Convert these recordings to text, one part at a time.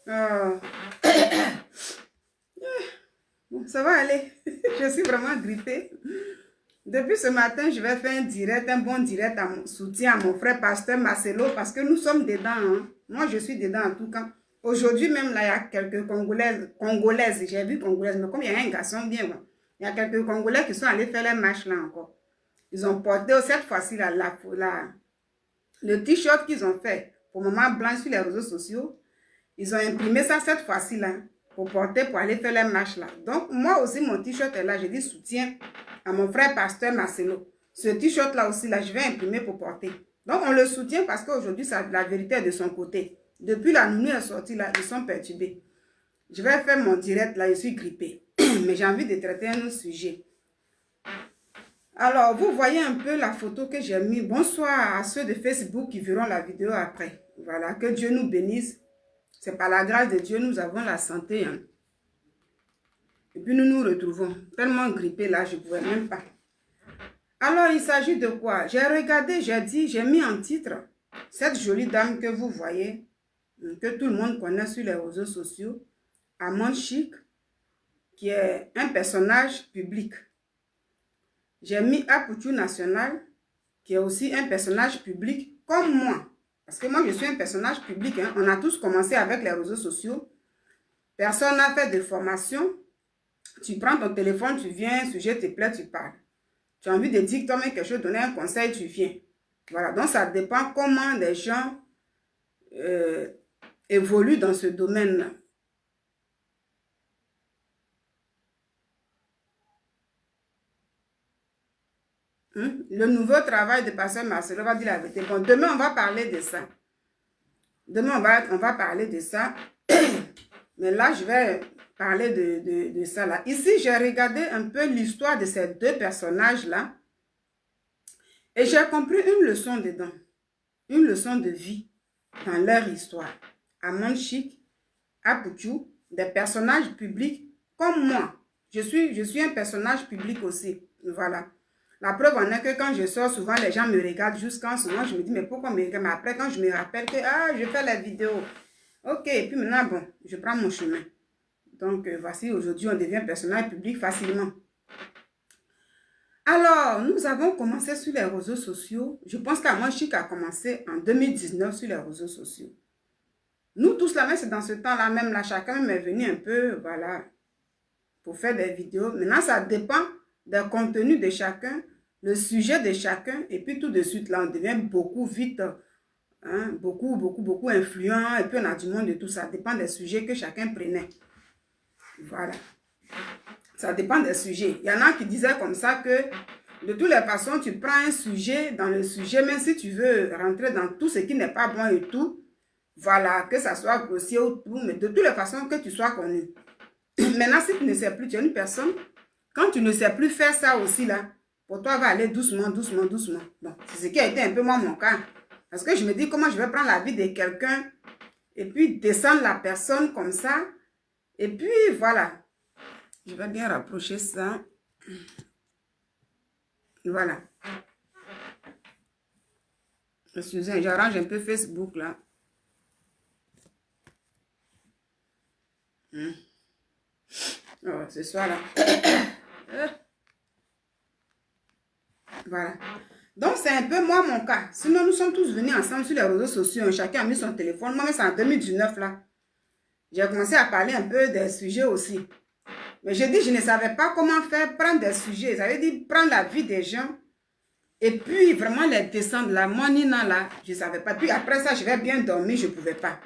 Euh, bon, ça va aller. Je suis vraiment grippée. Depuis ce matin, je vais faire un direct, un bon direct à mon soutien à mon frère pasteur Marcelo parce que nous sommes dedans. Hein. Moi, je suis dedans en tout cas. Aujourd'hui même, là, il y a quelques Congolaises. J'ai vu Congolaises, mais comme il y a un garçon bien, bon, il y a quelques Congolais qui sont allés faire les marches là encore. Ils ont porté cette fois-ci le t-shirt qu'ils ont fait pour Maman Blanche sur les réseaux sociaux. Ils ont imprimé ça cette fois-ci là pour porter pour aller faire les marches là. Donc moi aussi mon t-shirt est là. Je dis soutien à mon frère pasteur Marcelo. Ce t-shirt là aussi là, je vais imprimer pour porter. Donc on le soutient parce qu'aujourd'hui la vérité est de son côté. Depuis la nuit est sortie là, ils sont perturbés. Je vais faire mon direct là, je suis grippée. Mais j'ai envie de traiter un autre sujet. Alors, vous voyez un peu la photo que j'ai mis. Bonsoir à ceux de Facebook qui verront la vidéo après. Voilà, que Dieu nous bénisse. C'est par la grâce de Dieu, nous avons la santé. Hein. Et puis nous nous retrouvons. Tellement grippé là, je ne pouvais même pas. Alors, il s'agit de quoi? J'ai regardé, j'ai dit, j'ai mis en titre cette jolie dame que vous voyez, que tout le monde connaît sur les réseaux sociaux, Amande Chic, qui est un personnage public. J'ai mis Apoutou National, qui est aussi un personnage public comme moi. Parce que moi, je suis un personnage public. Hein. On a tous commencé avec les réseaux sociaux. Personne n'a fait de formation. Tu prends ton téléphone, tu viens, un sujet te plaît, tu parles. Tu as envie de dire toi-même quelque chose, donner un conseil, tu viens. Voilà, donc ça dépend comment les gens évoluent dans ce domaine-là. Le nouveau travail de pasteur Marcelo va dire la vérité. Bon, demain, on va parler de ça. Demain, on va parler de ça. Mais là, je vais parler de ça là. Ici, j'ai regardé un peu l'histoire de ces deux personnages-là. Et j'ai compris une leçon dedans. Une leçon de vie dans leur histoire. Amande Chic, Apoutou, des personnages publics comme moi. Je suis un personnage public aussi. Voilà. La preuve en est que quand je sors, souvent les gens me regardent jusqu'en ce moment. Je me dis, mais pourquoi me regarder? Mais après, quand je me rappelle que je fais la vidéo. Ok, et puis maintenant, bon, je prends mon chemin. Donc, voici, aujourd'hui, on devient personnage public facilement. Alors, nous avons commencé sur les réseaux sociaux. Je pense qu'Amande Chic a commencé en 2019 sur les réseaux sociaux. Nous tous là, mais c'est dans ce temps-là même, là, chacun m'est venu un peu, voilà, pour faire des vidéos. Maintenant, ça dépend du contenu de chacun, le sujet de chacun, et puis tout de suite, là, on devient beaucoup vite, hein, beaucoup influent, et puis on a du monde et tout, ça dépend des sujets que chacun prenait. Voilà. Ça dépend des sujets. Il y en a qui disaient comme ça que, de toutes les façons, tu prends un sujet, dans le sujet, même si tu veux rentrer dans tout ce qui n'est pas bon et tout, voilà, que ça soit grossier ou tout, mais de toutes les façons que tu sois connu. Maintenant, si tu ne sais plus, tu es une personne, quand tu ne sais plus faire ça aussi là, pour toi, va aller doucement, doucement, doucement. Bon, c'est ce qui a été un peu moi mon cas. Parce que je me dis comment je vais prendre la vie de quelqu'un et puis descendre la personne comme ça. Et puis voilà. Je vais bien rapprocher ça. Voilà. Excusez, j'arrange un peu Facebook là. Oh, ce soir là. Voilà. Donc, c'est un peu moi mon cas. Sinon, nous sommes tous venus ensemble sur les réseaux sociaux. Chacun a mis son téléphone. Moi, mais c'est en 2019 là. J'ai commencé à parler un peu des sujets aussi. Mais je dis, je ne savais pas comment faire, prendre des sujets. Ça veut dire prendre la vie des gens et puis vraiment les descendre là. Moi, Nina là, je ne savais pas. Puis après ça, je vais bien dormir, je ne pouvais pas.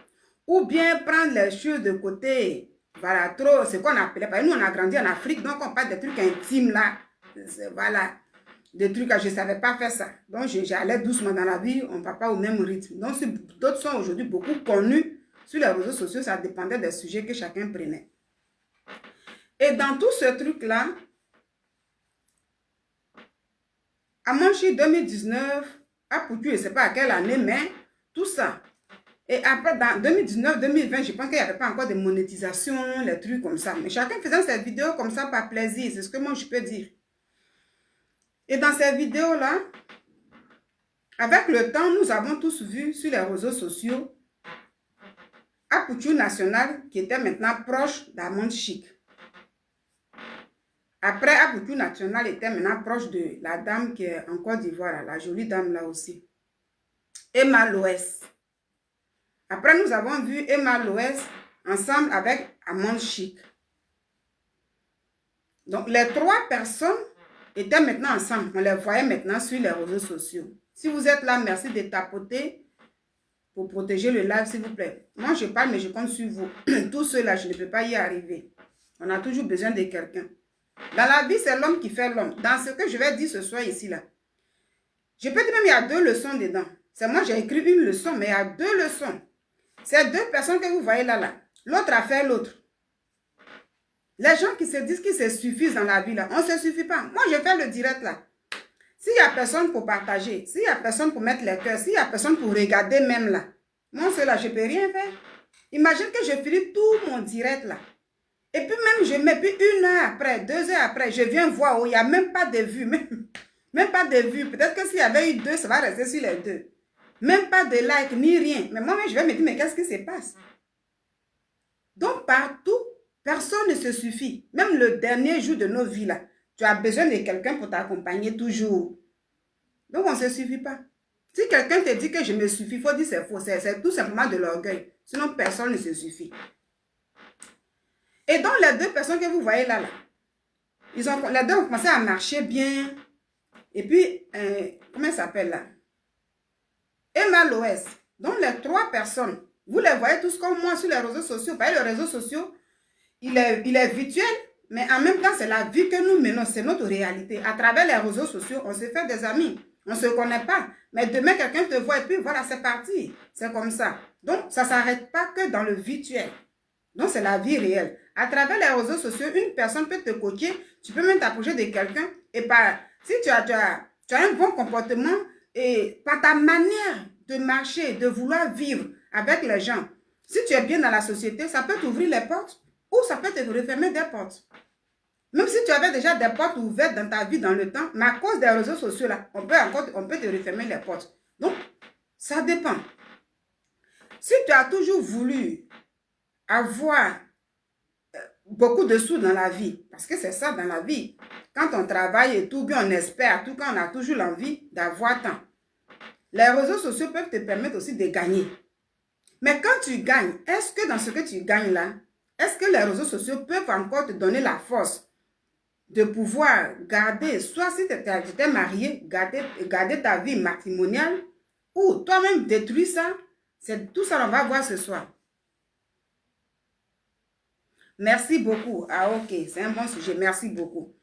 Ou bien prendre les choses de côté. Voilà, trop, c'est qu'on appelait. Parce que nous, on a grandi en Afrique, donc on parle des trucs intimes là. Voilà. Des trucs que je ne savais pas faire ça. Donc, j'allais doucement dans la vie, on ne va pas au même rythme. Donc, si d'autres sont aujourd'hui beaucoup connus sur les réseaux sociaux, ça dépendait des sujets que chacun prenait. Et dans tout ce truc-là, à Manchi 2019, à Poutou, je ne sais pas à quelle année, mais tout ça. Et après, dans 2019-2020, je pense qu'il n'y avait pas encore de monétisation, les trucs comme ça. Mais chacun faisait cette vidéo comme ça par plaisir, c'est ce que moi je peux dire. Et dans ces vidéos-là, avec le temps, nous avons tous vu sur les réseaux sociaux Apoutou National qui était maintenant proche d'Amande Chic. Après, Apoutou National était maintenant proche de la dame qui est en Côte d'Ivoire, la jolie dame là aussi. Emma Loès. Après, nous avons vu Emma Loès ensemble avec Amande Chic. Donc, les trois personnes étaient maintenant ensemble. On les voyait maintenant sur les réseaux sociaux. Si vous êtes là, merci de tapoter pour protéger le live, s'il vous plaît. Moi, je parle, mais je compte sur vous. Tout cela, je ne peux pas y arriver. On a toujours besoin de quelqu'un. Dans la vie, c'est l'homme qui fait l'homme. Dans ce que je vais dire ce soir ici, là. Je peux dire même il y a 2 leçons dedans. C'est moi, j'ai écrit une leçon, mais il y a 2 leçons. Ces 2 personnes que vous voyez là, l'autre a fait l'autre. Les gens qui se disent qu'ils se suffisent dans la vie, là, on ne se suffit pas. Moi, je fais le direct, là. S'il n'y a personne pour partager, s'il n'y a personne pour mettre les cœurs, s'il n'y a personne pour regarder même, là, moi, cela, je ne peux rien faire. Imagine que je finis tout mon direct, là. Et puis même, je mets puis 1 heure après, 2 heures après, je viens voir, oh, il n'y a même pas de vues, même pas de vues. Peut-être que s'il y avait eu 2, ça va rester sur les 2. Même pas de like, ni rien. Mais moi-même, je vais me dire, mais qu'est-ce qui se passe? Donc, partout, personne ne se suffit. Même le dernier jour de nos vies, là, tu as besoin de quelqu'un pour t'accompagner toujours. Donc, on ne se suffit pas. Si quelqu'un te dit que je me suffis, il faut dire c'est faux. C'est tout simplement de l'orgueil. Sinon, personne ne se suffit. Et donc, les 2 personnes que vous voyez là, les 2 ont commencé à marcher bien. Et puis, comment elle s'appelle là? Emma Loès. Donc, les 3 personnes, vous les voyez tous comme moi sur les réseaux sociaux. Vous voyez, les réseaux sociaux, il est virtuel, mais en même temps, c'est la vie que nous menons. C'est notre réalité. À travers les réseaux sociaux, on se fait des amis. On ne se connaît pas. Mais demain, quelqu'un te voit et puis voilà, c'est parti. C'est comme ça. Donc, ça ne s'arrête pas que dans le virtuel. Donc, c'est la vie réelle. À travers les réseaux sociaux, une personne peut te coacher. Tu peux même t'approcher de quelqu'un. Et si tu as un bon comportement et par ta manière de marcher, de vouloir vivre avec les gens, si tu es bien dans la société, ça peut t'ouvrir les portes ou ça peut te refermer des portes. Même si tu avais déjà des portes ouvertes dans ta vie dans le temps, mais à cause des réseaux sociaux, là, on peut te refermer les portes. Donc, ça dépend. Si tu as toujours voulu avoir beaucoup de sous dans la vie, parce que c'est ça dans la vie, quand on travaille et tout, bien on espère, tout quand on a toujours l'envie d'avoir tant. Les réseaux sociaux peuvent te permettre aussi de gagner. Mais quand tu gagnes, est-ce que dans ce que tu gagnes là, est-ce que les réseaux sociaux peuvent encore te donner la force de pouvoir garder, soit si tu étais marié, garder ta vie matrimoniale, ou toi-même détruire ça? C'est tout ça on va voir ce soir. Merci beaucoup. Ah ok, c'est un bon sujet. Merci beaucoup.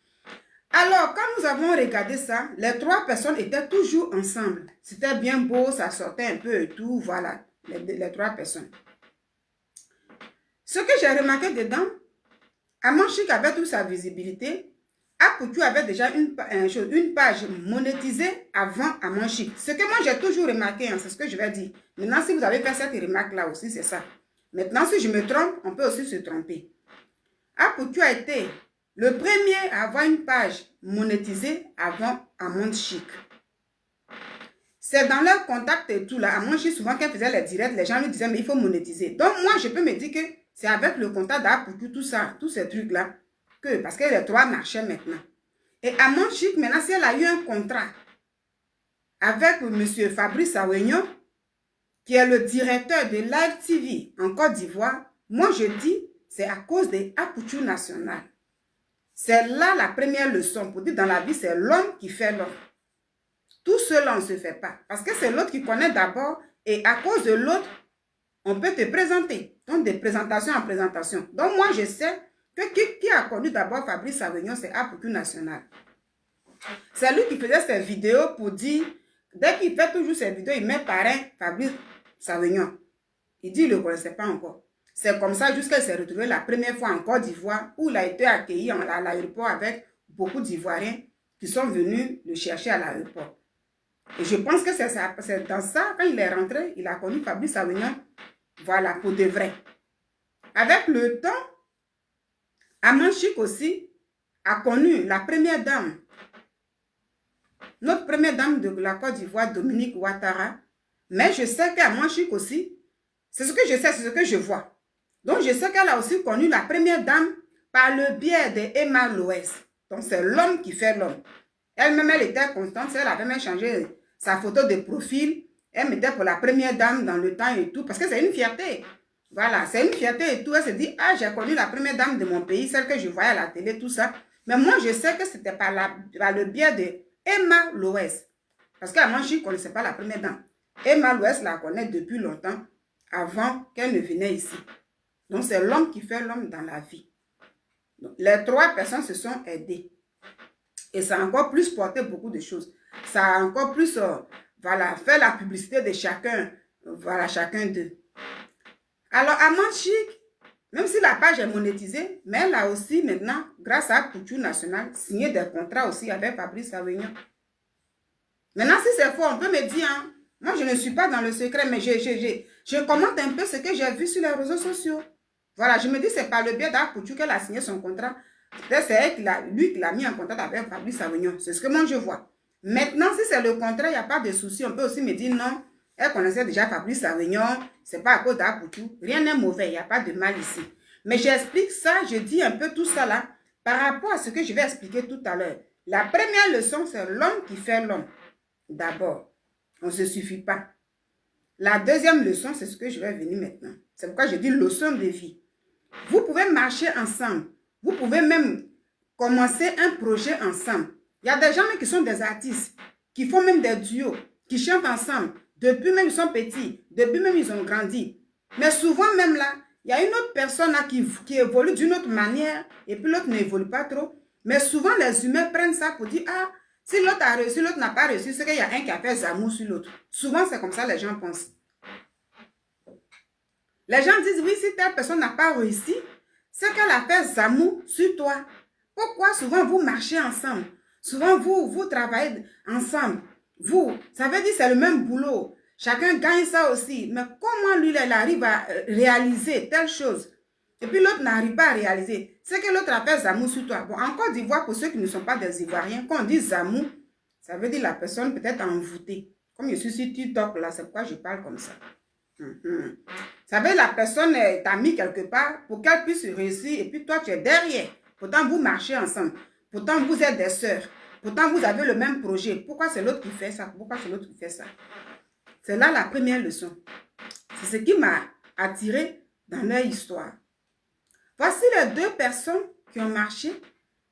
Alors, quand nous avons regardé ça, les 3 personnes étaient toujours ensemble. C'était bien beau, ça sortait un peu et tout. Voilà, les 3 personnes. Ce que j'ai remarqué dedans, Amande Chic avait toute sa visibilité. Apoutou avait déjà une page monétisée avant Amande Chic. Ce que moi j'ai toujours remarqué, hein, c'est ce que je vais dire. Maintenant, si vous avez fait cette remarque-là aussi, c'est ça. Maintenant, si je me trompe, on peut aussi se tromper. Apoutou a été le premier à avoir une page monétisée avant Amande Chic. C'est dans leur contact et tout là. Amande Chic, souvent, quand elle faisait les directs, les gens lui disaient, mais il faut monétiser. Donc, moi, je peux me dire que c'est avec le contact d'Apoutou, tout ça, tous ces trucs-là, parce que les 3 marchaient maintenant. Et Amande Chic, maintenant, si elle a eu un contrat avec M. Fabrice Awignon, qui est le directeur de Live TV en Côte d'Ivoire, moi, je dis, c'est à cause de Apoutou National. C'est là la première leçon pour dire dans la vie, c'est l'homme qui fait l'homme. Tout cela, on ne se fait pas. Parce que c'est l'autre qui connaît d'abord et à cause de l'autre, on peut te présenter. Donc, de présentation en présentation. Donc, moi, je sais que qui a connu d'abord Fabrice Awignon, c'est Apoutou National. C'est lui qui faisait ses vidéos pour dire, dès qu'il fait toujours ses vidéos, il met parrain Fabrice Awignon. Il dit qu'il ne le connaissait pas encore. C'est comme ça jusqu'à s'est retrouvé la première fois en Côte d'Ivoire où il a été accueilli à l'aéroport avec beaucoup d'Ivoiriens qui sont venus le chercher à l'aéroport. Et je pense que c'est dans ça, quand il est rentré, il a connu Fabrice Awignon, voilà, pour de vrai. Avec le temps, Amande Chic aussi a connu la première dame, notre première dame de la Côte d'Ivoire, Dominique Ouattara. Mais je sais qu'Amande Chic aussi, C'est ce que je sais, c'est ce que je vois. Donc, je sais qu'elle a aussi connu la première dame par le biais d'Emma Loès. Donc, c'est l'homme qui fait l'homme. Elle-même, elle était constante. Elle avait même changé sa photo de profil. Elle mettait pour la première dame dans le temps et tout. Parce que c'est une fierté. Voilà, c'est une fierté et tout. Elle se dit, ah, j'ai connu la première dame de mon pays, celle que je voyais à la télé, tout ça. Mais moi, je sais que c'était par le biais d'Emma Loès. Parce qu'à moi, je ne connaissais pas la première dame. Emma Loès la connaît depuis longtemps, avant qu'elle ne venait ici. Donc, c'est l'homme qui fait l'homme dans la vie. Donc, les trois personnes se sont aidées. Et ça a encore plus porté beaucoup de choses. Ça a encore plus voilà, fait la publicité de chacun. Voilà, chacun d'eux. Alors, Amande Chic, même si la page est monétisée, mais elle a aussi maintenant, grâce à Couture Nationale, signé des contrats aussi avec Fabrice Avignon. Maintenant, si c'est faux, on peut me dire, hein, moi je ne suis pas dans le secret, mais je commente un peu ce que j'ai vu sur les réseaux sociaux. Voilà, je me dis, c'est par le biais d'Art Couture qu'elle a signé son contrat. Peut-être c'est lui qui l'a mis en contact avec Fabrice Avignon. C'est ce que moi je vois. Maintenant, si c'est le contrat, il n'y a pas de souci. On peut aussi me dire non, elle connaissait déjà Fabrice Avignon, c'est pas à cause d'Art Couture. Rien n'est mauvais, il n'y a pas de mal ici. Mais j'explique ça, je dis un peu tout ça là, par rapport à ce que je vais expliquer tout à l'heure. La première leçon, c'est l'homme qui fait l'homme. D'abord, on ne se suffit pas. La deuxième leçon, c'est ce que je vais venir maintenant. C'est pourquoi je dis leçon de vie. Vous pouvez marcher ensemble. Vous pouvez même commencer un projet ensemble. Il y a des gens qui sont des artistes, qui font même des duos, qui chantent ensemble. Depuis même ils sont petits, depuis même ils ont grandi. Mais souvent même là, il y a une autre personne là qui évolue d'une autre manière et puis l'autre n'évolue pas trop. Mais souvent les humains prennent ça pour dire, ah, si l'autre a réussi, l'autre n'a pas réussi, c'est qu'il y a un qui a fait Zamou sur l'autre. Souvent c'est comme ça les gens pensent. Les gens disent, oui, si telle personne n'a pas réussi, c'est qu'elle a fait Zamou sur toi. Pourquoi souvent vous marchez ensemble? Souvent vous travaillez ensemble. Ça veut dire c'est le même boulot. Chacun gagne ça aussi. Mais comment lui, il arrive à réaliser telle chose? Et puis l'autre n'arrive pas à réaliser. C'est que l'autre a fait Zamou sur toi. Bon, en Côte d'Ivoire, pour ceux qui ne sont pas des Ivoiriens, quand on dit Zamou, ça veut dire la personne peut-être envoûtée. Comme je suis sur TikTok là, c'est pourquoi je parle comme ça. Ça veut dire la personne t'a mis quelque part pour qu'elle puisse réussir et puis toi tu es derrière. Pourtant vous marchez ensemble. Pourtant vous êtes des sœurs. Pourtant vous avez le même projet. Pourquoi c'est l'autre qui fait ça? Pourquoi c'est l'autre qui fait ça? C'est là la première leçon. C'est ce qui m'a attiré dans leur histoire. Voici les deux personnes qui ont marché.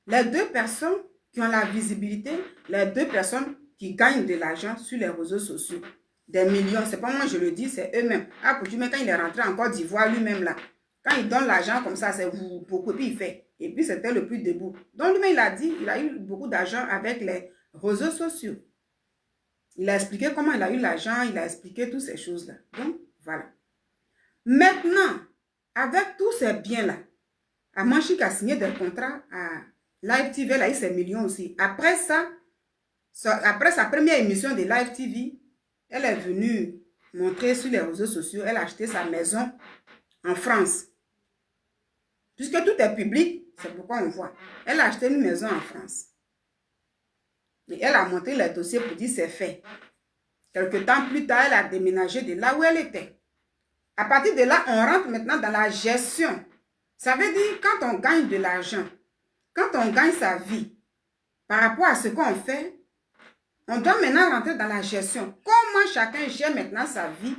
Les deux personnes qui ont la visibilité. Les deux personnes qui gagnent de l'argent sur les réseaux sociaux. Des millions, c'est pas moi je le dis, c'est eux-mêmes. Ah, pour mais quand il est rentré en Côte d'Ivoire lui-même là, quand il donne l'argent comme ça, c'est beaucoup, et puis il fait. Et puis c'était le plus debout. Donc lui-même il a dit, il a eu beaucoup d'argent avec les réseaux sociaux. Il a expliqué comment il a eu l'argent, il a expliqué toutes ces choses-là. Donc voilà. Maintenant, avec tous ces biens-là, Amande Chic a signé des contrats à Live TV, elle a eu ses millions aussi. Après ça, après sa première émission de Live TV, elle est venue montrer sur les réseaux sociaux, elle a acheté sa maison en France. Puisque tout est public, c'est pourquoi on voit. Elle a acheté une maison en France. Et elle a montré les dossiers pour dire c'est fait. Quelque temps plus tard, elle a déménagé de là où elle était. À partir de là, on rentre maintenant dans la gestion. Ça veut dire quand on gagne de l'argent, quand on gagne sa vie, par rapport à ce qu'on fait, on doit maintenant rentrer dans la gestion. Comment chacun gère maintenant sa vie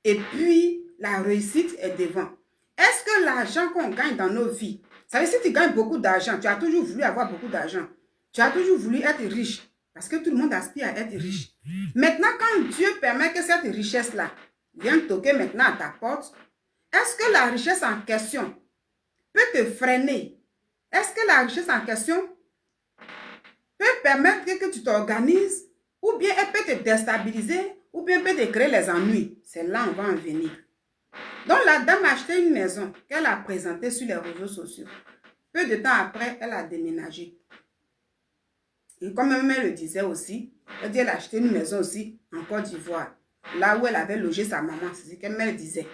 et puis la réussite est devant. Est-ce que l'argent qu'on gagne dans nos vies, ça veut dire si tu gagnes beaucoup d'argent, tu as toujours voulu avoir beaucoup d'argent, tu as toujours voulu être riche parce que tout le monde aspire à être riche. Maintenant, quand Dieu permet que cette richesse-là vienne toquer maintenant à ta porte, est-ce que la richesse en question peut te freiner? Est-ce que la richesse en question peut permettre que tu t'organises, ou bien elle peut te déstabiliser, ou bien peut te créer les ennuis? C'est là on va en venir. Donc la dame a acheté une maison qu'elle a présentée sur les réseaux sociaux. Peu de temps après, elle a déménagé. Et comme elle le disait aussi, elle dit qu'elle a acheté une maison aussi en Côte d'Ivoire, là où elle avait logé sa maman, c'est ce qu'elle me disait.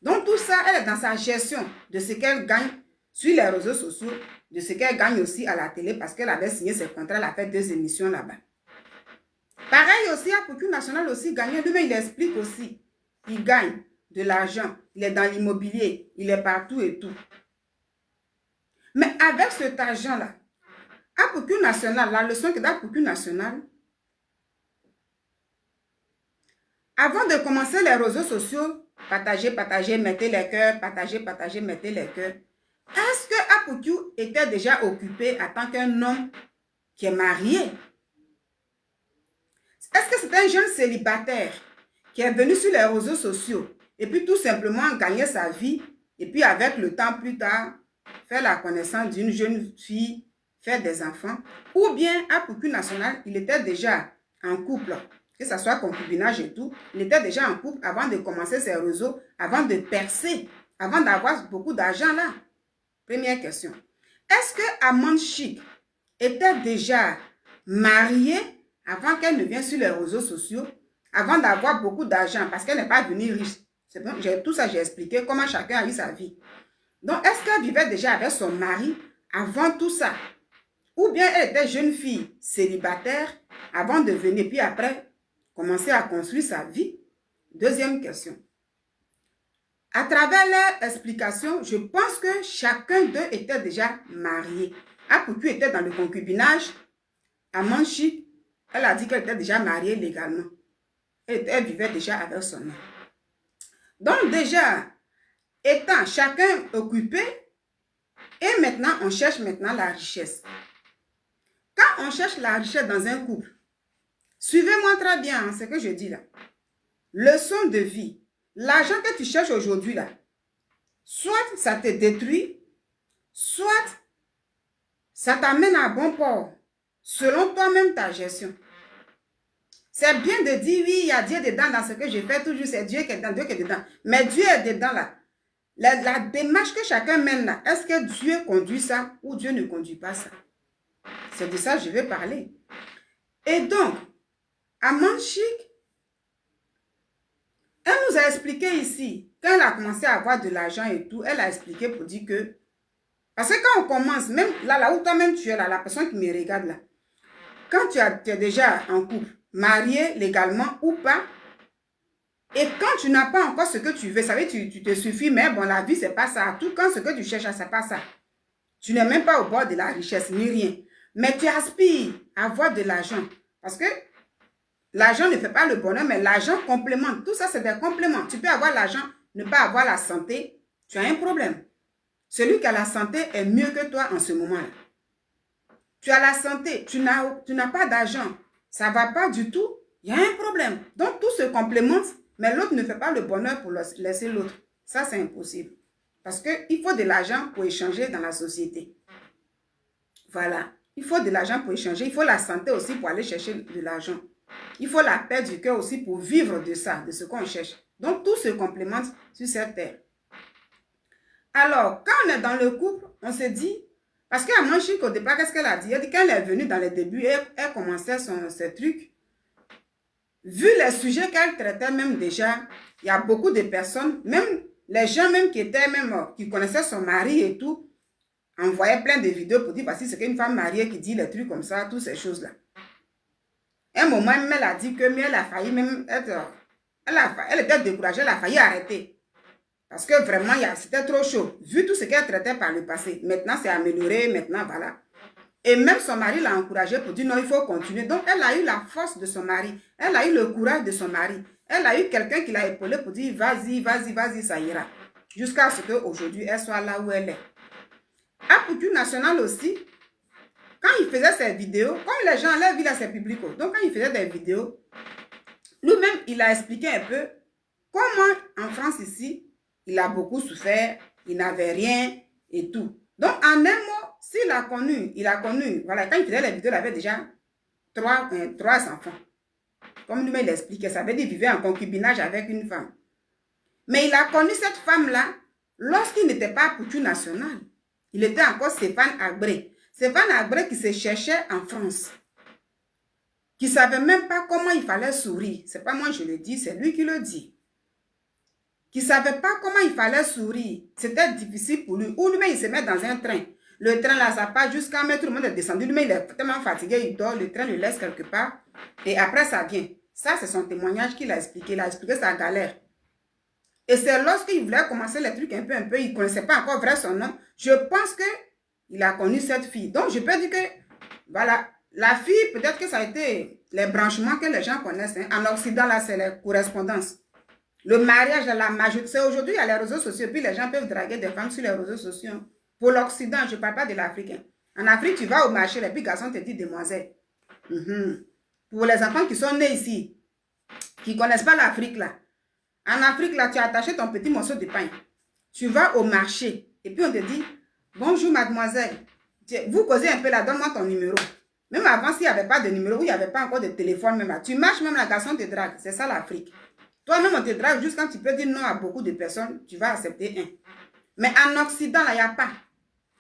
Donc tout ça, elle est dans sa gestion de ce qu'elle gagne sur les réseaux sociaux, de ce qu'elle gagne aussi à la télé parce qu'elle avait signé ses contrats, elle a fait 2 émissions là-bas. Pareil aussi, à Couture Nationale aussi, gagné, lui-même il explique aussi, il gagne. de l'argent, il est dans l'immobilier, il est partout et tout. Mais avec cet argent-là, à Poucou National, la leçon que donne Poucou National, avant de commencer les réseaux sociaux, partagez, partagez, mettez les cœurs, partagez, partagez, mettez les cœurs. Est-ce que Apoukou était déjà occupé en tant qu'un homme qui est marié? Est-ce que c'est un jeune célibataire qui est venu sur les réseaux sociaux et puis tout simplement gagner sa vie et puis avec le temps plus tard, faire la connaissance d'une jeune fille, faire des enfants? Ou bien Apoukou National, il était déjà en couple, que ce soit concubinage et tout, il était déjà en couple avant de commencer ses réseaux, avant de percer, avant d'avoir beaucoup d'argent là. Première question. Est-ce que Amande Chic était déjà mariée avant qu'elle ne vienne sur les réseaux sociaux, avant d'avoir beaucoup d'argent, parce qu'elle n'est pas venue riche? C'est bon, tout ça, j'ai expliqué comment chacun a eu sa vie. Donc, est-ce qu'elle vivait déjà avec son mari avant tout ça? Ou bien elle était jeune fille célibataire avant de venir, puis après, commencer à construire sa vie? Deuxième question. À travers leur explication, je pense que chacun d'eux était déjà marié. Apoukou était dans le concubinage. Amande Chic, elle a dit qu'elle était déjà mariée légalement. Elle vivait déjà avec son homme. Donc déjà, étant chacun occupé, et maintenant on cherche maintenant la richesse. Quand on cherche la richesse dans un couple, suivez-moi très bien ce que je dis là. Leçon de vie. L'argent que tu cherches aujourd'hui là, soit ça te détruit, soit ça t'amène à bon port, selon toi-même ta gestion. C'est bien de dire oui, il y a Dieu dedans dans ce que je fais, toujours c'est Dieu qui est dedans, Dieu qui est dedans. Mais Dieu est dedans là. La démarche que chacun mène là, est-ce que Dieu conduit ça ou Dieu ne conduit pas ça? C'est de ça que je vais parler. Et donc, Amande Chic, elle nous a expliqué ici, quand elle a commencé à avoir de l'argent et tout, elle a expliqué pour dire que, parce que quand on commence, même là où toi-même tu es là, la personne qui me regarde là, quand tu es déjà en couple, marié légalement ou pas, et quand tu n'as pas encore ce que tu veux, ça veut dire tu te suffis, mais bon, la vie, c'est pas ça. Tout quand ce que tu cherches, c'est pas ça. Tu n'es même pas au bord de la richesse, ni rien. Mais tu aspires à avoir de l'argent. Parce que l'argent ne fait pas le bonheur, mais l'argent complémente. Tout ça, c'est des compléments. Tu peux avoir l'argent, ne pas avoir la santé, tu as un problème. Celui qui a la santé est mieux que toi en ce moment-là. Tu as la santé, tu n'as pas d'argent, ça ne va pas du tout, il y a un problème. Donc, tout se complémente, mais l'autre ne fait pas le bonheur pour laisser l'autre. Ça, c'est impossible. Parce qu'il faut de l'argent pour échanger dans la société. Voilà. Il faut de l'argent pour échanger. Il faut la santé aussi pour aller chercher de l'argent. Il faut la paix du cœur aussi pour vivre de ça, de ce qu'on cherche. Donc, tout se complémente sur cette terre. Alors, quand on est dans le couple, on se dit, parce qu'Amande Chic, au départ, qu'est-ce qu'elle a dit? Elle dit qu'elle est venue dans les débuts, elle commençait ses trucs. Vu les sujets qu'elle traitait même déjà, il y a beaucoup de personnes, même les gens même qui connaissaient son mari et tout, envoyaient plein de vidéos pour dire, voici c'est qu'une femme mariée qui dit les trucs comme ça, toutes ces choses-là. Un moment, même, elle a dit que, mais elle a failli même être, elle était découragée, elle a failli arrêter. Parce que vraiment, c'était trop chaud. Vu tout ce qu'elle traitait par le passé. Maintenant, c'est amélioré. Maintenant, voilà. Et même son mari l'a encouragée pour dire non, il faut continuer. Donc, elle a eu la force de son mari. Elle a eu le courage de son mari. Elle a eu quelqu'un qui l'a épaulé pour dire vas-y, vas-y, vas-y, ça ira. Jusqu'à ce qu'aujourd'hui, elle soit là où elle est. Apoukou National aussi, quand il faisait ses vidéos, comme les gens, leur vie là, c'est public. Donc, quand il faisait des vidéos, lui-même, il a expliqué un peu comment en France ici, il a beaucoup souffert, il n'avait rien et tout. Donc, en un mot, s'il a connu, voilà, quand il faisait les vidéos, il avait déjà trois enfants. Comme lui-même il expliquait, ça veut dire qu'il vivait en concubinage avec une femme. Mais il a connu cette femme-là lorsqu'il n'était pas Poucou National. Il était encore Stéphane Agbray. Stéphane Agbray qui se cherchait en France. Qui ne savait même pas comment il fallait sourire. Ce n'est pas moi je le dis, c'est lui qui le dit. Qui ne savait pas comment il fallait sourire. C'était difficile pour lui. Ou lui-même, il se met dans un train. Le train, là, ça part jusqu'à mettre tout le monde est descendu. Lui-même, il est tellement fatigué, il dort. Le train le laisse quelque part. Et après, ça vient. Ça, c'est son témoignage qu'il a expliqué. Il a expliqué sa galère. Et c'est lorsqu'il voulait commencer les trucs un peu, il ne connaissait pas encore vrai son nom. Je pense qu'il a connu cette fille. Donc, je peux dire que, voilà, la fille, peut-être que ça a été les branchements que les gens connaissent. Hein. En Occident, là, c'est les correspondances. Le mariage, la majorité, c'est aujourd'hui, il y a les réseaux sociaux, puis les gens peuvent draguer des femmes sur les réseaux sociaux. Pour l'Occident, je ne parle pas de l'Afrique. Hein. En Afrique, tu vas au marché, les petits garçons te disent demoiselle. Pour les enfants qui sont nés ici, qui ne connaissent pas l'Afrique, là, en Afrique, là, tu as attaché ton petit morceau de pain. Tu vas au marché, et puis on te dit, bonjour mademoiselle, vous causez un peu là, donne-moi ton numéro. Même avant, s'il n'y avait pas de numéro, il n'y avait pas encore de téléphone, même là. Tu marches, même la garçon te drague. C'est ça l'Afrique. Toi-même, on te drague juste quand tu peux dire non à beaucoup de personnes, tu vas accepter un. Mais en Occident, là, il n'y a pas.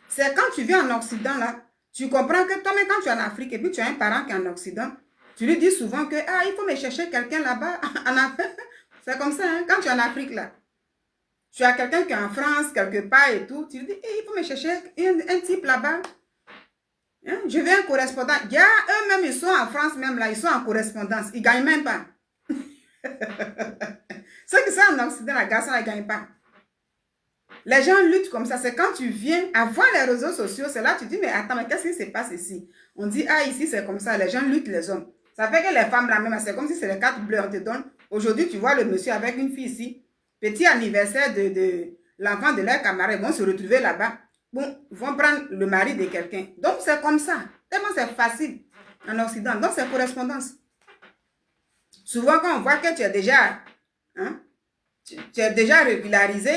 C'est quand tu viens en Occident, là, tu comprends que toi-même, quand tu es en Afrique, et puis tu as un parent qui est en Occident, tu lui dis souvent que, ah, il faut me chercher quelqu'un là-bas. C'est comme ça, hein, quand tu es en Afrique, là. Tu as quelqu'un qui est en France, quelque part et tout, tu lui dis, hey, il faut me chercher un type là-bas. Hein? Je veux un correspondant. Il y a eux-mêmes, ils sont en France même là, ils sont en correspondance. Ils ne gagnent même pas. Ceux qui sont en Occident, la garçon ne gagne pas. Les gens luttent comme ça. C'est quand tu viens avoir les réseaux sociaux, c'est là que tu dis, mais attends, mais qu'est-ce qui se passe ici? On dit, ah, ici, c'est comme ça. Les gens luttent les hommes. Ça fait que les femmes là même, c'est comme si c'est les cartes bleues, on te donne. Aujourd'hui, tu vois le monsieur avec une fille ici. Petit anniversaire de l'enfant de leur camarade. Ils vont se retrouver là-bas. Bon, ils vont prendre le mari de quelqu'un. Donc, c'est comme ça. Tellement c'est facile en Occident. Donc, c'est correspondance. Souvent, quand on voit que tu es déjà, hein, tu es déjà régularisé,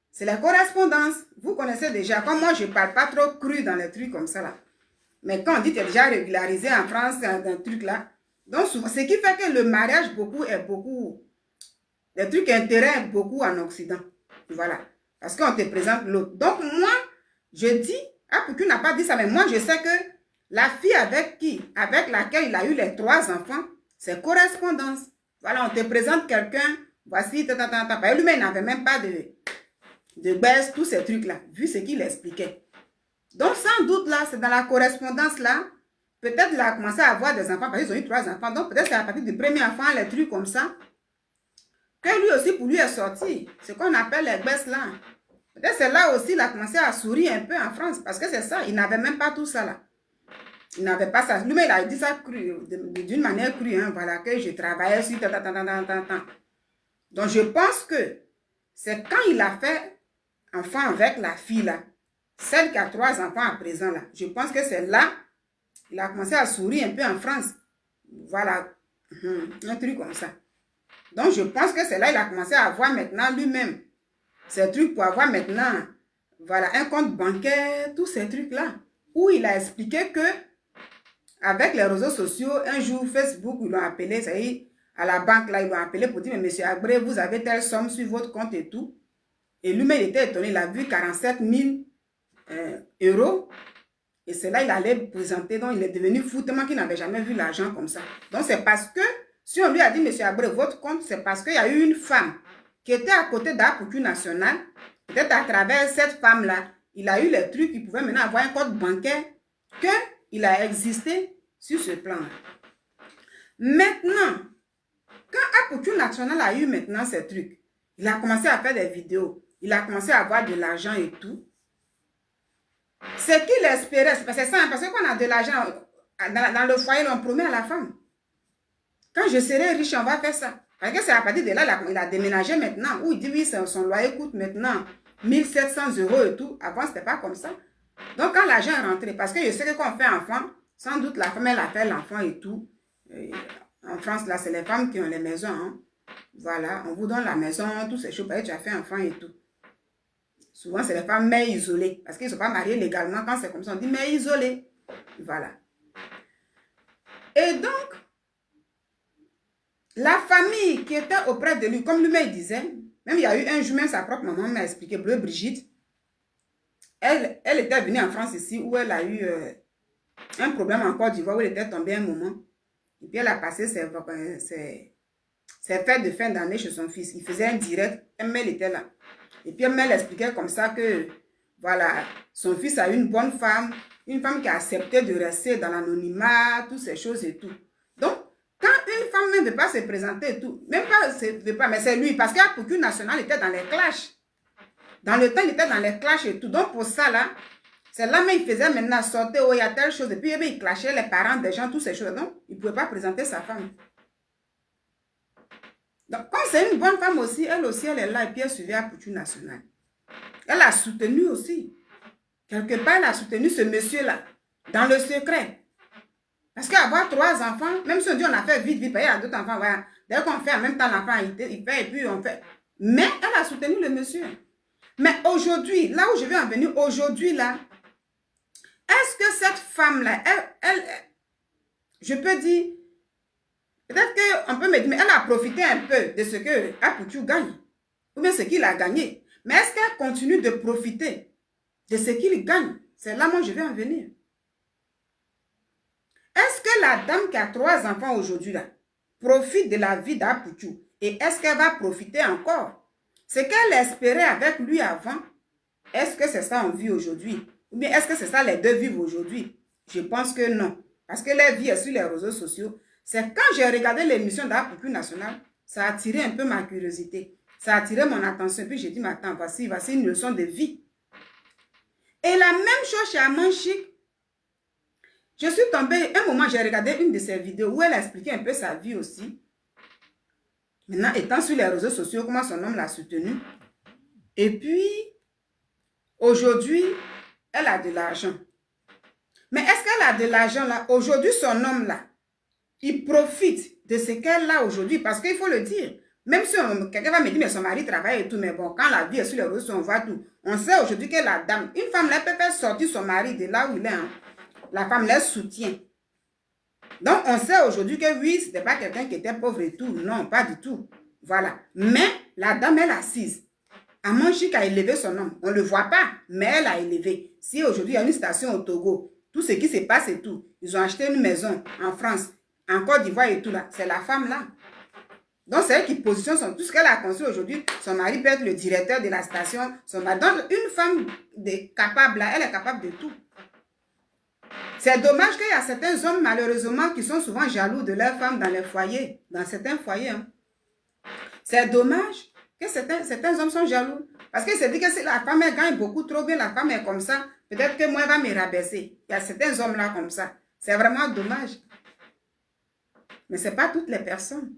c'est la correspondance. Vous connaissez déjà. Comme moi, je ne parle pas trop cru dans les trucs comme ça là. Mais quand on dit que tu es déjà régularisé en France, dans un truc là, donc souvent, ce qui fait que le mariage est beaucoup, les trucs intéressent beaucoup en Occident. Voilà. Parce qu'on te présente l'autre. Donc moi, je dis, ah, pour qui n'a pas dit ça, mais moi je sais que la fille avec laquelle il a eu les 3 enfants, c'est correspondance. Voilà, on te présente quelqu'un, voici, lui-même, il n'avait même pas de baisse, tous ces trucs-là, vu ce qu'il expliquait. Donc, sans doute, là, c'est dans la correspondance, là, peut-être il a commencé à avoir des enfants, parce qu'ils ont eu 3 enfants, donc peut-être c'est à partir du premier enfant, les trucs comme ça, que lui aussi, pour lui, est sorti. Ce qu'on appelle les baisses, là. Peut-être c'est là aussi, il a commencé à sourire un peu en France, parce que c'est ça, il n'avait même pas tout ça, là. Il n'avait pas ça. Lui-même, il a dit ça d'une manière crue, hein, voilà, que je travaillais sur... Donc, je pense que c'est quand il a fait enfant avec la fille, là, celle qui a 3 enfants à présent, là, je pense que c'est là, il a commencé à sourire un peu en France. Voilà, un truc comme ça. Donc, je pense que c'est là, il a commencé à avoir maintenant lui-même ces trucs pour avoir maintenant, voilà, un compte bancaire, tous ces trucs-là, où il a expliqué que avec les réseaux sociaux, un jour, Facebook, ils l'ont appelé, ça y est, à la banque, là, ils l'ont appelé pour dire, mais monsieur Abré, vous avez telle somme sur votre compte et tout. Et lui-même, il était étonné, il a vu 47 000 euros. Et c'est là, il allait présenter, donc il est devenu fou, tellement qu'il n'avait jamais vu l'argent comme ça. Donc, c'est parce que, si on lui a dit, monsieur Abré, votre compte, c'est parce qu'il y a eu une femme qui était à côté d'Apucu National. Peut-être à travers cette femme-là, il a eu les trucs, il pouvait maintenant avoir un compte bancaire qu'il a existé sur ce plan-là. Maintenant, quand Apucu National a eu maintenant ces trucs, il a commencé à faire des vidéos, il a commencé à avoir de l'argent et tout. Ce qu'il espérait, c'est ça, parce qu'on a de l'argent dans le foyer, on promet à la femme. Quand je serai riche, on va faire ça. Parce que c'est à partir de là, il a déménagé maintenant, où il dit oui, son loyer coûte maintenant 1700 euros et tout. Avant, ce n'était pas comme ça. Donc, quand l'argent est rentré, parce que je sais que quand on fait enfant, sans doute la femme, elle appelle l'enfant et tout. Et en France, là, c'est les femmes qui ont les maisons. Hein. Voilà, on vous donne la maison, tous ces choses, tu as fait enfant et tout. Souvent, c'est les femmes mères isolées. Parce qu'ils ne sont pas mariés légalement. Quand c'est comme ça, on dit mères isolées. Voilà. Et donc, la famille qui était auprès de lui, comme lui-même disait, même il y a eu un jour, même sa propre maman m'a expliqué, Bleu Brigitte, elle était venue en France ici, où elle a eu un problème en Côte d'Ivoire, où elle était tombée un moment. Et puis elle a passé ses fêtes de fin d'année chez son fils. Il faisait un direct, elle était là. Et puis elle expliquait comme ça que, voilà, son fils a eu une bonne femme, une femme qui a accepté de rester dans l'anonymat, toutes ces choses et tout. Donc, Quand une femme ne veut pas se présenter et tout, même pas, veut pas, mais c'est lui, parce qu'à Poucou National, il était dans les clashs. Dans le temps, il était dans les clashs et tout. Donc, pour ça, là, c'est là, mais il faisait maintenant sortir, oh, il y a telle chose. Et puis, il clashait les parents des gens, toutes ces choses. Donc, il ne pouvait pas présenter sa femme. Donc, comme c'est une bonne femme aussi, elle est là et puis elle suivait à Poucou National. Elle a soutenu aussi. Quelque part, elle a soutenu ce monsieur-là, dans le secret. Parce qu'avoir 3 enfants, même si on dit on a fait vite, il y a d'autres enfants, voilà. Dès qu'on fait en même temps l'enfant, il fait et puis on fait. Mais elle a soutenu le monsieur. Mais aujourd'hui, là où je vais en venir, aujourd'hui, là, est-ce que cette femme-là, je peux dire, peut-être qu'on peut me dire, mais elle a profité un peu de ce que Apoutou gagne, ou bien ce qu'il a gagné. Mais est-ce qu'elle continue de profiter de ce qu'il gagne? C'est là, moi, je vais en venir. Est-ce que la dame qui a 3 enfants aujourd'hui, là, profite de la vie d'Apoutou? Et est-ce qu'elle va profiter encore? Ce qu'elle espérait avec lui avant, est-ce que c'est ça on vit aujourd'hui? Ou bien est-ce que c'est ça les deux vivent aujourd'hui? Je pense que non. Parce que la vie est sur les réseaux sociaux. C'est quand j'ai regardé l'émission d'Apoutou National, ça a attiré un peu ma curiosité. Ça a attiré mon attention. Puis j'ai dit, mais attends, voici une leçon de vie. Et la même chose chez Amon Chic. Je suis tombée, un moment, j'ai regardé une de ses vidéos où elle a expliqué un peu sa vie aussi. Maintenant, étant sur les réseaux sociaux, comment son homme l'a soutenu. Et puis, aujourd'hui, elle a de l'argent. Mais est-ce qu'elle a de l'argent là? Aujourd'hui, son homme là, il profite de ce qu'elle a aujourd'hui. Parce qu'il faut le dire. Même si quelqu'un va me dire, mais son mari travaille et tout, mais bon, quand la vie est sur les réseaux sociaux, on voit tout. On sait aujourd'hui que la dame, une femme là, peut faire sortir son mari de là où il est. Hein. La femme les soutient. Donc, on sait aujourd'hui que oui, ce n'était pas quelqu'un qui était pauvre et tout. Non, pas du tout. Voilà. Mais la dame, elle est assise. Amon Chic a élevé son homme. On ne le voit pas, mais elle a élevé. Si aujourd'hui, il y a une station au Togo, tout ce qui se passe et tout, ils ont acheté une maison en France, en Côte d'Ivoire et tout là, c'est la femme là. Donc, c'est elle qui positionne tout ce qu'elle a construit aujourd'hui. Son mari peut être le directeur de la station. Donc, une femme capable là, elle est capable de tout. C'est dommage qu'il y a certains hommes, malheureusement, qui sont souvent jaloux de leurs femmes dans les foyers, dans certains foyers. Hein. C'est dommage que certains hommes sont jaloux. Parce qu'ils se disent que si la femme elle gagne beaucoup trop bien, la femme est comme ça, peut-être que moi, elle va me rabaisser. Il y a certains hommes là comme ça. C'est vraiment dommage. Mais ce n'est pas toutes les personnes.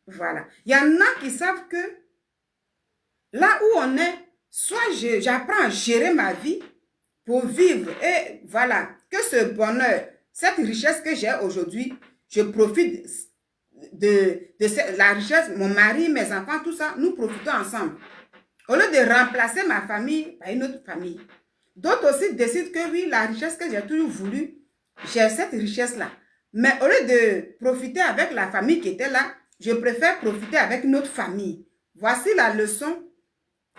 Voilà. Il y en a qui savent que là où on est, soit j'apprends à gérer ma vie, pour vivre. Et voilà, que ce bonheur, cette richesse que j'ai aujourd'hui, je profite de la richesse, mon mari, mes enfants, tout ça, nous profitons ensemble. Au lieu de remplacer ma famille par une autre famille. D'autres aussi décident que oui, la richesse que j'ai toujours voulu, j'ai cette richesse-là. Mais au lieu de profiter avec la famille qui était là, je préfère profiter avec une autre famille. Voici la leçon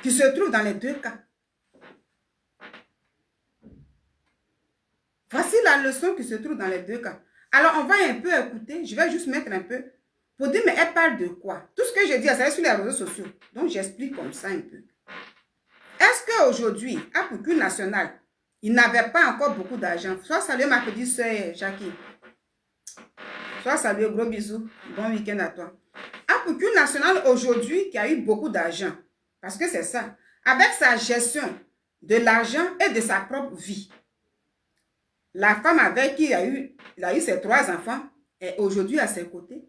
qui se trouve dans les deux cas. Voici la leçon qui se trouve dans les deux cas. Alors, on va un peu écouter. Je vais juste mettre un peu pour dire, mais elle parle de quoi? Tout ce que je dis, c'est sur les réseaux sociaux. Donc, j'explique comme ça un peu. Est-ce qu'aujourd'hui, à Poucou National, il n'avait pas encore beaucoup d'argent? Sois salué, ma petite soeur Jackie. Sois salué, gros bisous. Bon week-end à toi. À Poucou National, aujourd'hui, qui a eu beaucoup d'argent, parce que c'est ça, avec sa gestion de l'argent et de sa propre vie. La femme avec qui il a eu ses 3 enfants est aujourd'hui à ses côtés.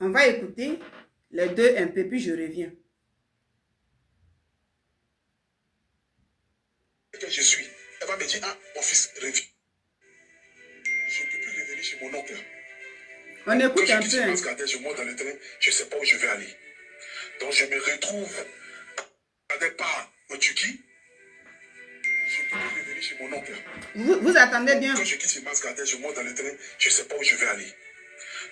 On va écouter les deux un peu, puis je reviens. Que je suis, elle va me dire, ah, mon fils, reviens. Je ne peux plus revenir chez mon oncle. On écoute un peu. Je monte dans le train, je ne sais pas où je vais aller. Donc je me retrouve à départ en Turquie. Je ne peux plus revenir chez mon oncle. Vous attendez bien. Quand je quitte ce Mascadet, je monte dans le train, je ne sais pas où je vais aller.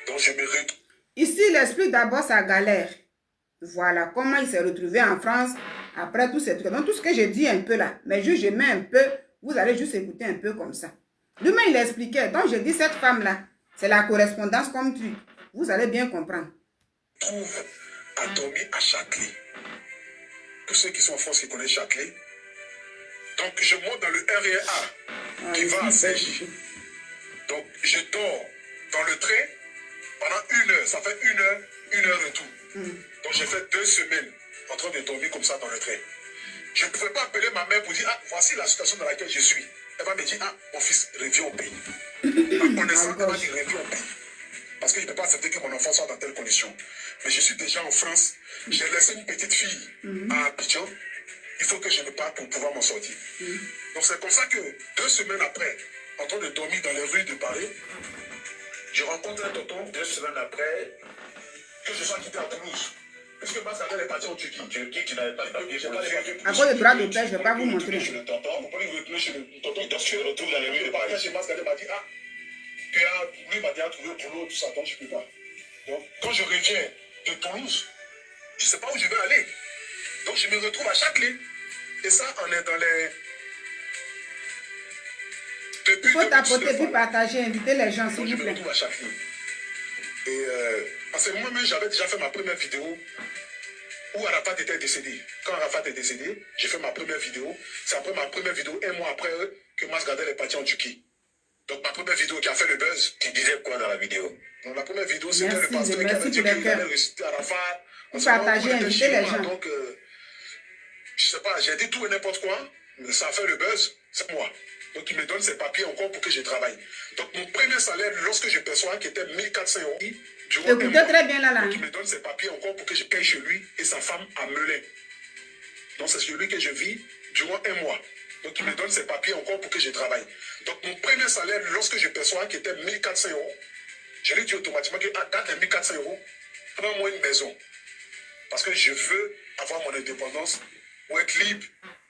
Donc je me retrouve. Ici, il explique d'abord sa galère. Voilà, comment il s'est retrouvé en France après tous ces trucs. Donc, tout ce que je dis un peu là, mais juste je mets un peu, vous allez juste écouter un peu comme ça. Lui-même, il expliquait. Donc, je dis, cette femme-là, c'est la correspondance comme truc. Vous allez bien comprendre. Je me retrouve à dormir à Châtelet. Tous ceux qui sont en France qui connaissent Châtelet. Donc, je monte dans le RER A qui va à Saint-Gilles. Donc, je dors dans le train pendant 1 heure. Ça fait 1 heure retour. Donc, j'ai fait 2 semaines en train de dormir comme ça dans le train. Je ne pouvais pas appeler ma mère pour dire, ah, voici la situation dans laquelle je suis. Elle va me dire, ah, mon fils, reviens au pays. En connaissant, elle va dire, reviens au pays. Parce qu'il ne peut pas accepter que mon enfant soit dans telle condition. Mais je suis déjà en France. J'ai laissé une petite fille à Abidjan. Il faut que je me parte pour pouvoir m'en sortir. Donc c'est comme ça que 2 semaines après, en train de dormir dans les rues de Paris, je rencontre un tonton 2 semaines après que je sois quitté à Toulouse. Puisque Mascadel est parti en Turquie. Turquie, tu n'avais pas de papier. À cause du droit d'auteur, je ne vais pas vous montrer. Chez le tonton, vous pouvez retourner chez le tonton. Donc je retourne dans les rues de Paris. Chez Mascadel m'a dit, ah, lui m'a déjà trouvé pour l'eau, tout ça, donc je ne peux pas. Donc quand je reviens de Toulouse, je ne sais pas où je vais aller. Donc je me retrouve à Châtelet. Et ça, on est dans les... Il faut tapoter puis partager, inviter les gens, s'il vous plaît. Je me retrouve à Châtelet. Et parce que moi-même, j'avais déjà fait ma première vidéo où Arafat était décédé. Quand Arafat est décédé, j'ai fait ma première vidéo. C'est après ma première vidéo, 1 mois après que Masgadel est parti en Turquie. Donc ma première vidéo qui a fait le buzz. Tu disais quoi dans la vidéo? Donc la première vidéo, c'était le pasteur qui avait dit qu'il allait réciter Arafat. Partager, inviter les gens. Donc, je sais pas, j'ai dit tout et n'importe quoi. Ça a fait le buzz, c'est moi. Donc il me donne ses papiers encore pour que je travaille. Donc mon premier salaire, lorsque je perçois, qui était 1400 €, écoutez très bien là. Donc il me donne ses papiers encore pour que je paye chez lui et sa femme à Melun. Donc c'est chez lui que je vis durant 1 mois. Donc il me donne ses papiers encore pour que je travaille. Donc mon premier salaire, lorsque je perçois, qui était 1400 €, je lui dis automatiquement que dans les 1400 €, prends-moi une maison. Parce que je veux avoir mon indépendance pour être libre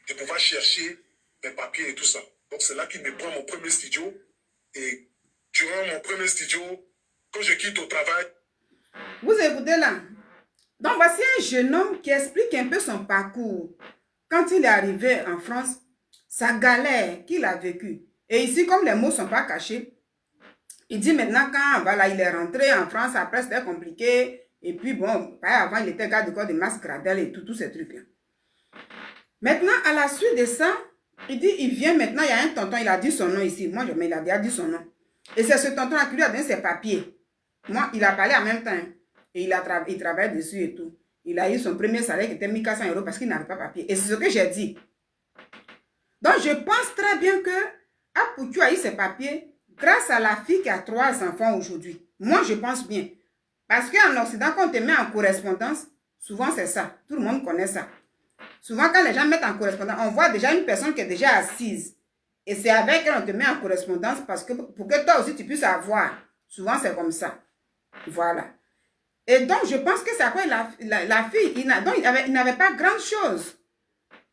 de pouvoir chercher mes papiers et tout ça. Donc c'est là qu'il me prend mon premier studio. Et durant mon premier studio, quand je quitte au travail... Vous écoutez là. Donc voici un jeune homme qui explique un peu son parcours. Quand il est arrivé en France, sa galère qu'il a vécue. Et ici, comme les mots ne sont pas cachés, il dit maintenant quand voilà, il est rentré en France, après c'était compliqué. Et puis bon, avant il était garde de corps de Mascradel et tous ces trucs-là. Maintenant, à la suite de ça, il dit, il vient maintenant, il y a un tonton, il a dit son nom ici. Moi, mais il a déjà dit son nom. Et c'est ce tonton-là qui lui a donné ses papiers. Moi, il a parlé en même temps. Et il travaille dessus et tout. Il a eu son premier salaire qui était 1400 € parce qu'il n'avait pas de papier. Et c'est ce que j'ai dit. Donc, je pense très bien que Apoutou a eu ses papiers grâce à la fille qui a 3 enfants aujourd'hui. Moi, je pense bien. Parce qu'en Occident, quand on te met en correspondance, souvent c'est ça. Tout le monde connaît ça. Souvent, quand les gens mettent en correspondance, on voit déjà une personne qui est déjà assise. Et c'est avec elle qu'on te met en correspondance parce que pour que toi aussi tu puisses avoir. Souvent, c'est comme ça. Voilà. Et donc, je pense que c'est après la fille, il n'avait pas grand chose.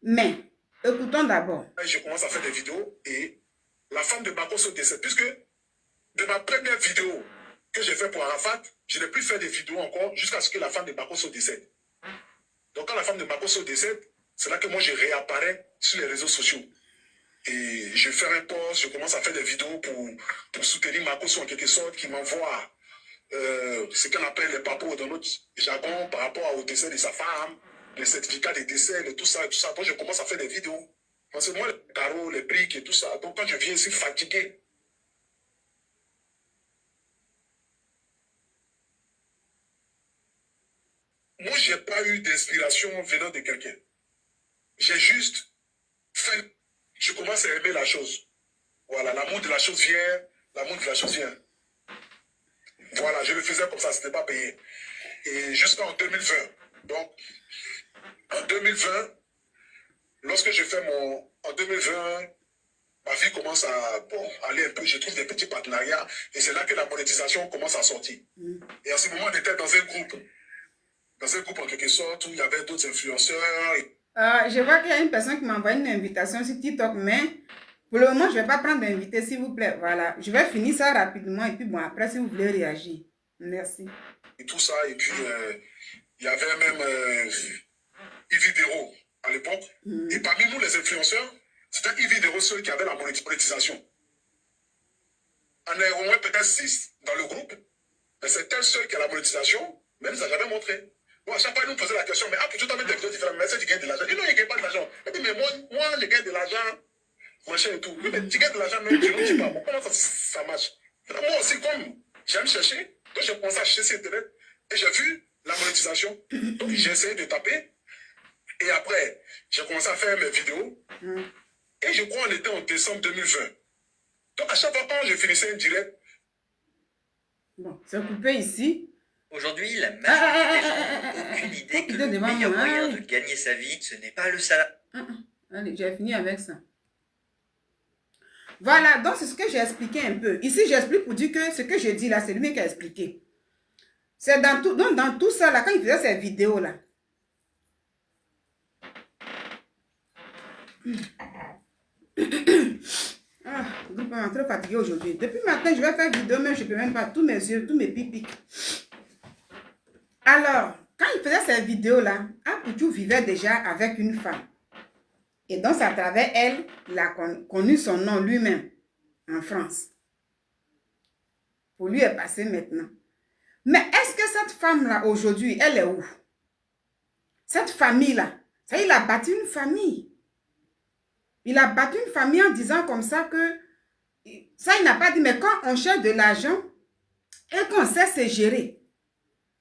Mais, écoutons d'abord. Je commence à faire des vidéos et la femme de Makosso décède. Puisque de ma première vidéo que j'ai fait pour Arafat, je n'ai plus fait des vidéos encore jusqu'à ce que la femme de Makosso décède. Donc, quand la femme de Makosso décède, c'est là que moi, je réapparais sur les réseaux sociaux. Et je fais un post, je commence à faire des vidéos pour soutenir Makosso en quelque sorte, qui m'envoie ce qu'on appelle les papos dans notre jargon par rapport au décès de sa femme, les certificats de décès, et tout ça, et tout ça. Donc, je commence à faire des vidéos. Parce que moi, les carreaux, les briques et tout ça. Donc, quand je viens ici fatigué, moi, je n'ai pas eu d'inspiration venant de quelqu'un. J'ai juste fait, je commence à aimer la chose. Voilà, l'amour de la chose vient, l'amour de la chose vient. Voilà, je le faisais comme ça, ce n'était pas payé. Et jusqu'en 2020. Donc, en 2020, lorsque je fais en 2020, ma vie commence à aller un peu, je trouve des petits partenariats, et c'est là que la monétisation commence à sortir. Et à ce moment, on était dans un groupe en quelque sorte, où il y avait d'autres influenceurs. Je vois qu'il y a une personne qui m'a envoyé une invitation sur TikTok, mais pour le moment, je ne vais pas prendre d'invité, s'il vous plaît. Voilà, je vais finir ça rapidement, et puis bon, après, si vous voulez réagir. Merci. Et tout ça, et puis, il y avait même Yves Dero à l'époque. Et parmi nous, les influenceurs, c'était Yves Dero seul qui avait la monétisation. On est au moins peut-être 6 dans le groupe, mais c'est elle seule qui a la monétisation, mais elle ne nous a jamais montré. Bon, à chaque fois, ils nous posaient la question, mais tu as mis des vidéos différentes, mais est-ce que tu gagnes de l'argent? Il dit non, il ne gagne pas de l'argent. Il dit, mais moi, je gagne de l'argent, machin et tout. Oui, mais tu gagnes de l'argent, mais tu ne dis pas. Bon, comment ça marche? Moi aussi, comme j'aime chercher, donc j'ai commencé à chercher sur Internet et j'ai vu la monétisation. Donc j'ai essayé de taper et après, j'ai commencé à faire mes vidéos. Et je crois qu'on était en décembre 2020. Donc à chaque fois quand je finissais un direct. Bon, c'est coupé ici. Aujourd'hui, la majorité des gens n'ont aucune idée que le meilleur moyen de gagner sa vie, ce n'est pas le salariat. Allez, j'ai fini avec ça. Voilà, donc c'est ce que j'ai expliqué un peu. Ici, j'explique pour dire que ce que je dis là, c'est lui qui a expliqué. C'est dans tout, donc dans tout ça là, quand il faisait ces vidéos là. Ah, je suis très fatiguée aujourd'hui. Depuis matin, je vais faire vidéo, mais je ne peux même pas. Tous mes yeux, tous mes pics. Alors, quand il faisait ces vidéos-là, Apoutou vivait déjà avec une femme. Et donc, c'est à travers elle, il a connu son nom lui-même en France. Pour lui est passé maintenant. Mais est-ce que cette femme-là, aujourd'hui, elle est où? Cette famille-là, ça, il a bâti une famille. Il a bâti une famille en disant comme ça que, ça il n'a pas dit, mais quand on cherche de l'argent et qu'on sait se gérer,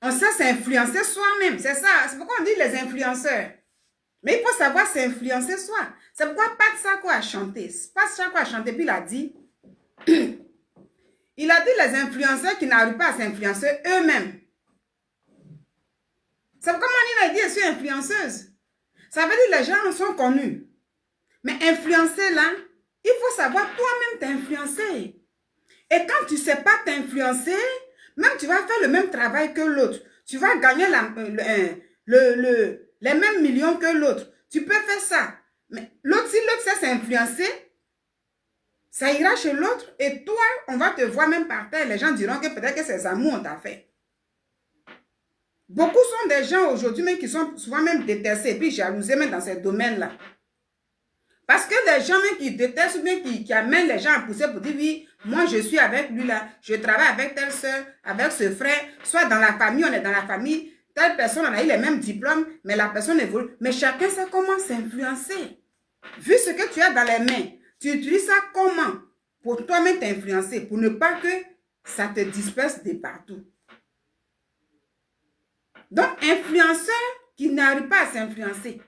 on sait s'influencer soi-même, c'est ça, c'est pourquoi on dit les influenceurs. Mais il faut savoir s'influencer soi. C'est pourquoi Pat Sako a chanté. Pat Sako a chanté, puis il a dit, il a dit les influenceurs qui n'arrivent pas à s'influencer eux-mêmes. C'est pourquoi il a dit, je suis influenceuse. Ça veut dire que les gens sont connus. Mais influencer là, il faut savoir toi-même t'influencer. Et quand tu ne sais pas t'influencer, même tu vas faire le même travail que l'autre. Tu vas gagner les mêmes millions que l'autre. Tu peux faire ça. Mais l'autre, si l'autre sait s'influencer, ça ira chez l'autre. Et toi, on va te voir même par terre. Les gens diront que peut-être que ces amours on t'a fait. Beaucoup sont des gens aujourd'hui même qui sont souvent même détestés et puis jalousés même dans ces domaines-là. Parce que les gens même qui détestent ou bien qui amènent les gens à pousser pour dire oui, moi je suis avec lui là, je travaille avec telle soeur, avec ce frère, soit dans la famille, on est dans la famille, telle personne on a eu les mêmes diplômes, mais la personne évolue. Mais chacun sait comment s'influencer. Vu ce que tu as dans les mains, tu utilises ça comment? Pour toi-même t'influencer, pour ne pas que ça te disperse de partout. Donc, influenceur qui n'arrive pas à s'influencer.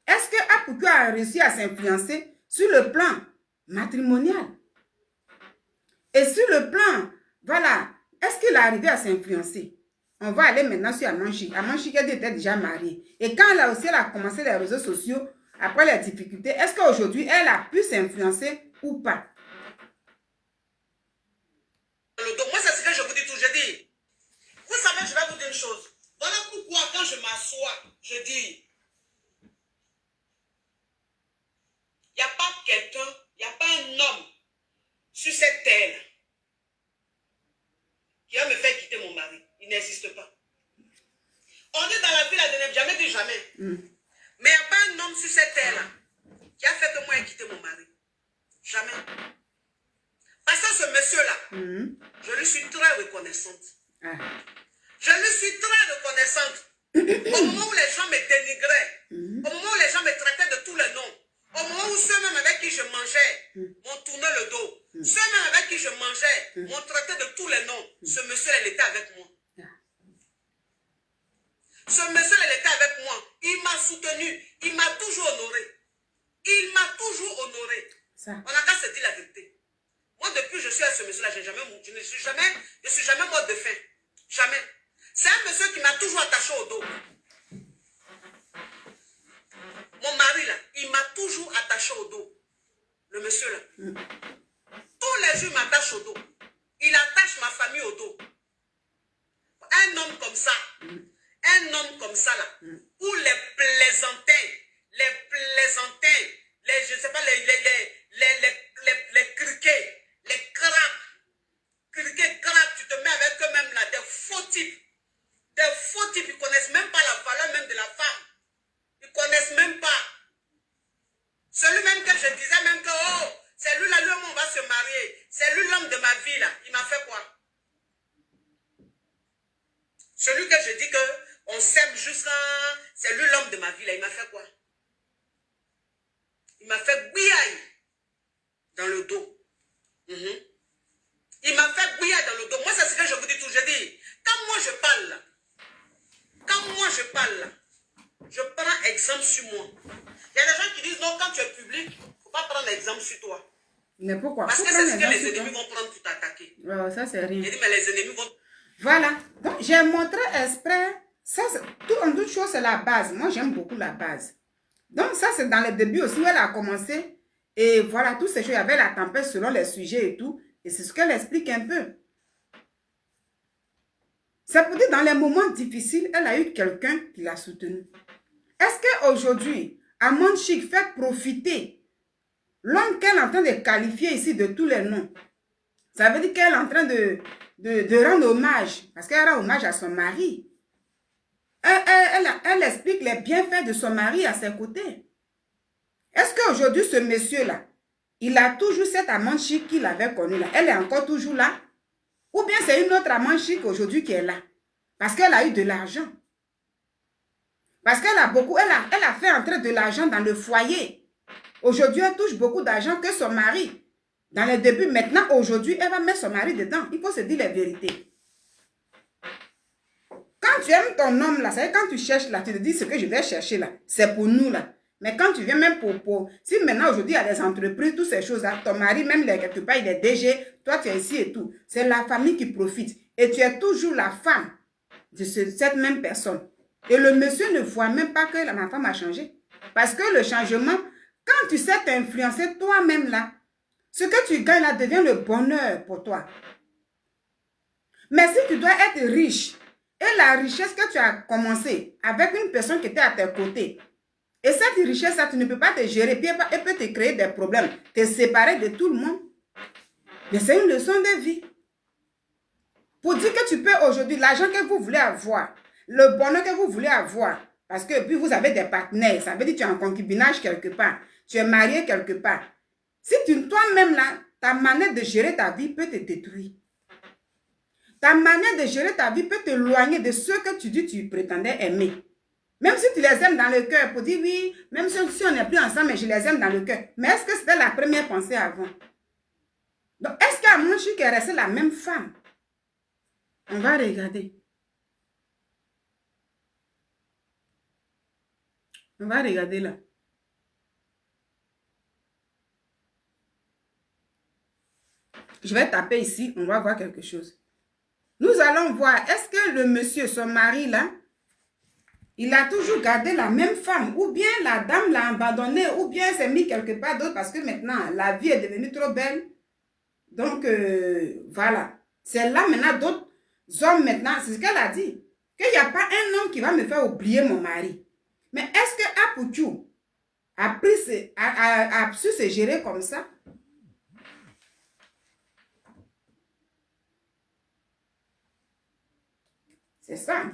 Est-ce que Apoukou a réussi à s'influencer sur le plan matrimonial? Et sur le plan, voilà, est-ce qu'il est arrivé à s'influencer? On va aller maintenant sur Amanchi. Amanchi qui était déjà mariée. Et quand elle a aussi elle a commencé les réseaux sociaux, après les difficultés, est-ce qu'aujourd'hui, elle a pu s'influencer ou pas? Donc moi, c'est ce que je vous dis toujours. Je dis, vous savez, je vais vous dire une chose. Voilà pourquoi quand je m'assois, je dis, il n'y a pas quelqu'un, il n'y a pas un homme sur cette terre qui va me faire quitter mon mari. Il n'existe pas. On est dans la vie, là, je n'ai jamais dit jamais. Mais il n'y a pas un homme sur cette terre-là qui a fait que moi ait quitté mon mari. Jamais. Parce que ce monsieur-là, je lui suis très reconnaissante. Je lui suis très reconnaissante. Au moment où les gens me dénigraient, au moment où les gens me traitaient de tous les noms, au moment où ceux-mêmes avec qui je mangeais m'ont tourné le dos, ceux-mêmes avec qui je mangeais m'ont traité de tous les noms, ce monsieur, il était avec moi. Ce monsieur, il était avec moi. Il m'a soutenu. Il m'a toujours honoré. Il m'a toujours honoré. On n'a qu'à se dire la vérité. Moi, depuis que je suis avec ce monsieur-là, je ne suis jamais mort de faim. Jamais. C'est un monsieur qui m'a toujours attaché au dos. Mon mari, là, il m'a toujours attaché au dos. Le monsieur, là. Tous les jours, il m'attache au dos. Il attache ma famille au dos. Un homme comme ça, là, où les plaisantins, je ne sais pas, les criquets, les crabes, tu te mets avec eux-mêmes là, des faux types, ils ne connaissent même pas la valeur même de la femme. Ils ne connaissent même pas. Celui même que je disais même que, oh, c'est lui là, lui, on va se marier. C'est lui l'homme de ma vie là. Il m'a fait quoi? Celui que je dis que on s'aime jusqu'à... C'est lui l'homme de ma vie là. Il m'a fait quoi? Il m'a fait biaille dans le dos. Il m'a fait bouillir dans le dos. Moi, c'est ce que je vous dis toujours. Je dis, quand moi je parle, je prends exemple sur moi. Il y a des gens qui disent, non, quand tu es public, il ne faut pas prendre exemple sur toi. Mais pourquoi? Parce que c'est ce que les ennemis vont prendre pour t'attaquer. Oh, ça, c'est rien. J'ai dit, mais les ennemis vont... Voilà. Donc, j'ai montré exprès. Ça, en toute chose, c'est la base. Moi, j'aime beaucoup la base. Donc, ça, c'est dans le début aussi où elle a commencé. Et voilà, toutes ces choses. Il y avait la tempête selon les sujets et tout. Et c'est ce qu'elle explique un peu. C'est pour dire, dans les moments difficiles, elle a eu quelqu'un qui l'a soutenue. Est-ce qu'aujourd'hui, Amon Chic fait profiter l'homme qu'elle est en train de qualifier ici de tous les noms? Ça veut dire qu'elle est en train de rendre hommage. Parce qu'elle rend hommage à son mari. Elle explique les bienfaits de son mari à ses côtés. Est-ce qu'aujourd'hui, ce monsieur-là, il a toujours cette amante chic qu'il avait connue là? Elle est encore toujours là? Ou bien c'est une autre amante chic aujourd'hui qui est là? Parce qu'elle a eu de l'argent. Parce qu'elle a beaucoup, elle a fait entrer de l'argent dans le foyer. Aujourd'hui, elle touche beaucoup d'argent que son mari. Dans le début, maintenant, aujourd'hui, elle va mettre son mari dedans. Il faut se dire la vérité. Quand tu aimes ton homme là, c'est quand tu cherches là, tu te dis ce que je vais chercher là, c'est pour nous là. Mais quand tu viens même pour si maintenant aujourd'hui il y a des entreprises, toutes ces choses là, ton mari même quelque part il est DG, toi tu es ici et tout, c'est la famille qui profite. Et tu es toujours la femme de cette même personne. Et le monsieur ne voit même pas que ma femme a changé. Parce que le changement, quand tu sais t'influencer toi-même là, ce que tu gagnes là devient le bonheur pour toi. Mais si tu dois être riche, et la richesse que tu as commencé avec une personne qui était à tes côtés, et cette richesse-là, tu ne peux pas te gérer, puis elle peut te créer des problèmes, te séparer de tout le monde. Mais c'est une leçon de vie. Pour dire que tu peux aujourd'hui, l'argent que vous voulez avoir, le bonheur que vous voulez avoir, parce que puis vous avez des partenaires, ça veut dire que tu es en concubinage quelque part, tu es marié quelque part. Si toi-même là, ta manière de gérer ta vie peut te détruire. Ta manière de gérer ta vie peut t'éloigner de ceux que tu dis tu prétendais aimer. Même si tu les aimes dans le cœur, pour dire oui, même si on n'est plus ensemble, mais je les aime dans le cœur. Mais est-ce que c'était la première pensée avant? Donc, est-ce qu'à mon chic est restée la même femme? On va regarder. On va regarder là. Je vais taper ici, on va voir quelque chose. Nous allons voir, est-ce que le monsieur, son mari là, il a toujours gardé la même femme, ou bien la dame l'a abandonné, ou bien s'est mis quelque part d'autre parce que maintenant, la vie est devenue trop belle. Donc, voilà. C'est là maintenant d'autres hommes maintenant, c'est ce qu'elle a dit, qu'il n'y a pas un homme qui va me faire oublier mon mari. Mais est-ce que Apouchou a su se gérer comme ça? C'est ça.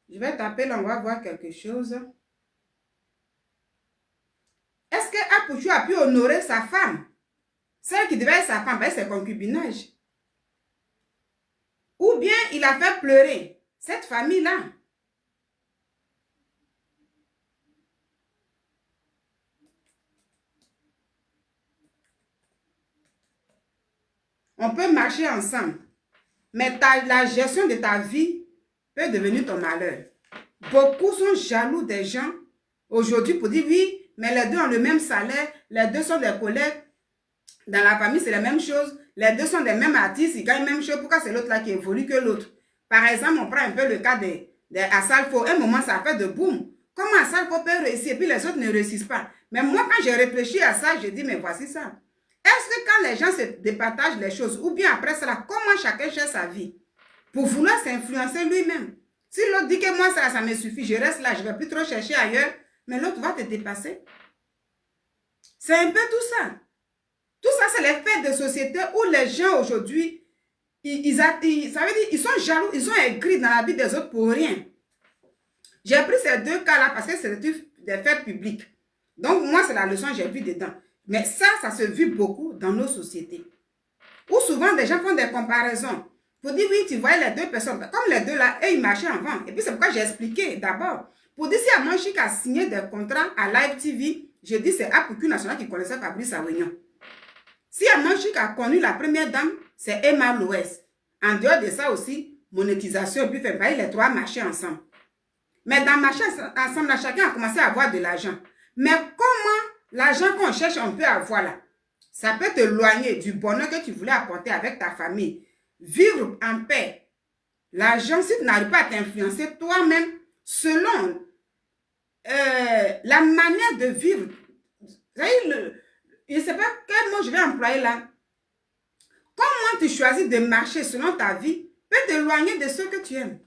Je vais taper là, on va voir quelque chose. Est-ce que Apouchou a pu honorer sa femme? Celle qui devait être sa femme, c'est concubinage. Ou bien il a fait pleurer cette famille-là. On peut marcher ensemble. Mais la gestion de ta vie peut devenir ton malheur. Beaucoup sont jaloux des gens aujourd'hui pour dire oui, mais les deux ont le même salaire, les deux sont des collègues. Dans la famille, c'est la même chose. Les deux sont des mêmes artistes, ils gagnent la même chose. Pourquoi c'est l'autre là qui évolue que l'autre? Par exemple, on prend un peu le cas d'Assalfo. Un moment, ça fait de boum. Comment Assalfo peut réussir et puis les autres ne réussissent pas? Mais moi, quand j'ai réfléchi à ça, j'ai dit, mais voici ça. Est-ce que quand les gens se départagent les choses, ou bien après cela, comment chacun cherche sa vie? Pour vouloir s'influencer lui-même. Si l'autre dit que moi, ça me suffit, je reste là, je ne vais plus trop chercher ailleurs, mais l'autre va te dépasser. C'est un peu tout ça. Tout ça, c'est les faits de société où les gens aujourd'hui, ça veut dire, ils sont jaloux, ils sont aigris dans la vie des autres pour rien. J'ai pris ces deux cas-là parce que c'est des faits publics. Donc, moi, c'est la leçon que j'ai vue dedans. Mais ça se vit beaucoup dans nos sociétés. Où souvent, des gens font des comparaisons. Pour dire, oui, tu vois les deux personnes. Comme les deux là, eux, ils marchaient avant. Et puis, c'est pourquoi j'ai expliqué d'abord. Pour dire si Amon Chic a signé des contrats à Live TV, je dis c'est APQ National qui connaissait Fabrice Awignon. Si Amon Chic a connu la première dame, c'est Emma Loès. En dehors de ça aussi, monétisation, puis faire payer les trois marchés ensemble. Mais dans marché ensemble, là, chacun a commencé à avoir de l'argent. Mais comment l'argent qu'on cherche, on peut avoir là? Ça peut t'éloigner du bonheur que tu voulais apporter avec ta famille. Vivre en paix. L'argent, si tu n'arrives pas à t'influencer toi-même, selon la manière de vivre, je ne sais pas quel mot je vais employer là. Comment tu choisis de marcher selon ta vie peut t'éloigner de ceux que tu aimes.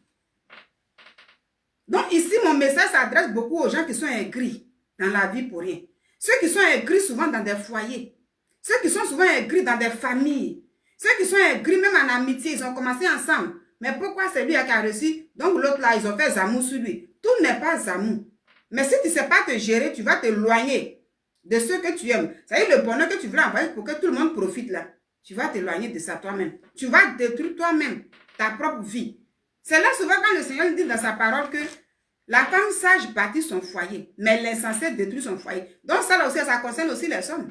Donc ici, mon message s'adresse beaucoup aux gens qui sont aigris dans la vie pour rien. Ceux qui sont aigris souvent dans des foyers. Ceux qui sont souvent aigris dans des familles. Ceux qui sont aigris même en amitié, ils ont commencé ensemble. Mais pourquoi c'est lui qui a reçu? Donc l'autre là, ils ont fait Zamou sur lui. Tout n'est pas Zamou. Mais si tu ne sais pas te gérer, tu vas t'éloigner de ceux que tu aimes. C'est-à-dire le bonheur que tu veux envoyer pour que tout le monde profite là. Tu vas t'éloigner de ça toi-même. Tu vas détruire toi-même ta propre vie. C'est là souvent quand le Seigneur dit dans sa parole que la femme sage bâtit son foyer, mais l'insensé détruit son foyer. Donc ça là aussi, ça concerne aussi les hommes.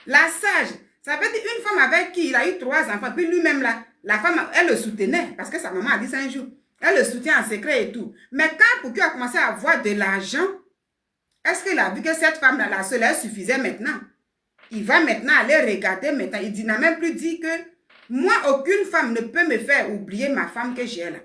La sage, ça veut dire une femme avec qui il a eu 3 enfants, puis lui-même là, la femme, elle le soutenait, parce que sa maman a dit ça un jour. Elle le soutient en secret et tout. Mais quand pour qu'il a commencé à avoir de l'argent, est-ce qu'il a vu que cette femme-là, la seule, elle suffisait maintenant? Il va maintenant aller regarder maintenant. Il n'a même plus dit que moi, aucune femme ne peut me faire oublier ma femme que j'ai là.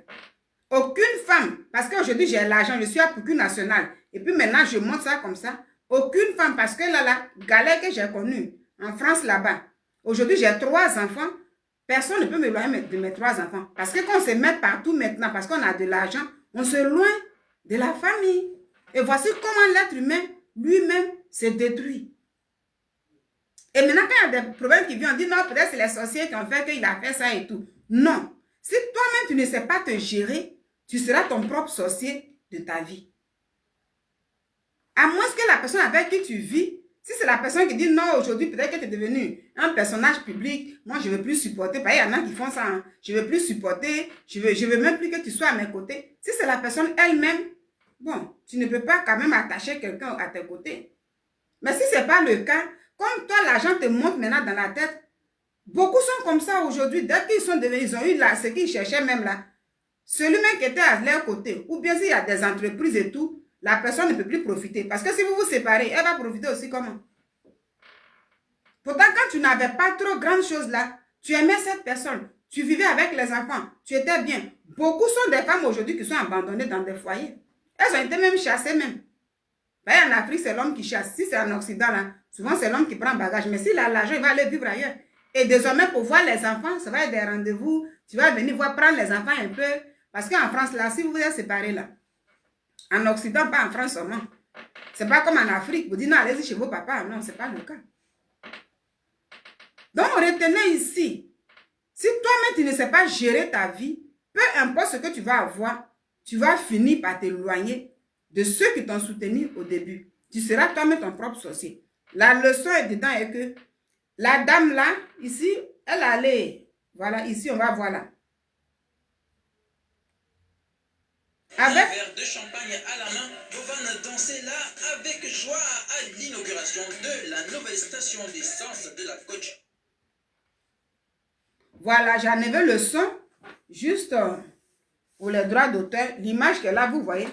Aucune femme, parce qu'aujourd'hui j'ai l'argent, je suis à APQ National. Et puis maintenant je montre ça comme ça. Aucune femme, parce que là, la galère que j'ai connue en France là-bas. Aujourd'hui j'ai 3 enfants. Personne ne peut m'éloigner de mes 3 enfants. Parce que quand on se met partout maintenant, parce qu'on a de l'argent, on se loin de la famille. Et voici comment l'être humain lui-même se détruit. Et maintenant, quand il y a des problèmes qui viennent, on dit non, peut-être c'est les sorciers qui ont fait qu'il a fait ça et tout. Non. Si toi-même, tu ne sais pas te gérer, tu seras ton propre sorcier de ta vie. À moins que la personne avec qui tu vis, si c'est la personne qui dit non, aujourd'hui, peut-être que tu es devenu un personnage public, moi, je ne veux plus supporter. Parce qu'il y en a qui font ça. Hein. Je ne veux plus supporter. Je veux même plus que tu sois à mes côtés. Si c'est la personne elle-même, bon, tu ne peux pas quand même attacher quelqu'un à tes côtés. Mais si ce n'est pas le cas, comme toi, l'argent te monte maintenant dans la tête, beaucoup sont comme ça aujourd'hui. Dès qu'ils sont devenus, ils ont eu là, ce qu'ils cherchaient même là. Celui-même qui était à leur côté, ou bien s'il y a des entreprises et tout, la personne ne peut plus profiter. Parce que si vous vous séparez, elle va profiter aussi comment? Pourtant, quand tu n'avais pas trop grandes choses là, tu aimais cette personne, tu vivais avec les enfants, tu étais bien. Beaucoup sont des femmes aujourd'hui qui sont abandonnées dans des foyers. Elles ont été même chassées même. En Afrique, c'est l'homme qui chasse. Si c'est en Occident, là, souvent c'est l'homme qui prend bagage. Mais s'il a l'argent, il va aller vivre ailleurs. Et désormais, pour voir les enfants, ça va être des rendez-vous. Tu vas venir voir, prendre les enfants un peu. Parce qu'en France, là, si vous êtes séparés, là, en Occident, pas en France seulement. C'est pas comme en Afrique. Vous dites, non, allez-y chez vos papas. Non, c'est pas le cas. Donc, retenez ici. Si toi-même, tu ne sais pas gérer ta vie, peu importe ce que tu vas avoir, tu vas finir par t'éloigner de ceux qui t'ont soutenu au début. Tu seras toi-même ton propre sorcier. La leçon est dedans est que la dame là, ici, elle allait. Voilà, ici, on va voir là. Avec un verre de champagne à la main, Bovan dansait là avec joie à l'inauguration de la nouvelle station d'essence de la Coach. Voilà, j'en avais le son, juste pour les droits d'auteur. L'image que là, vous voyez,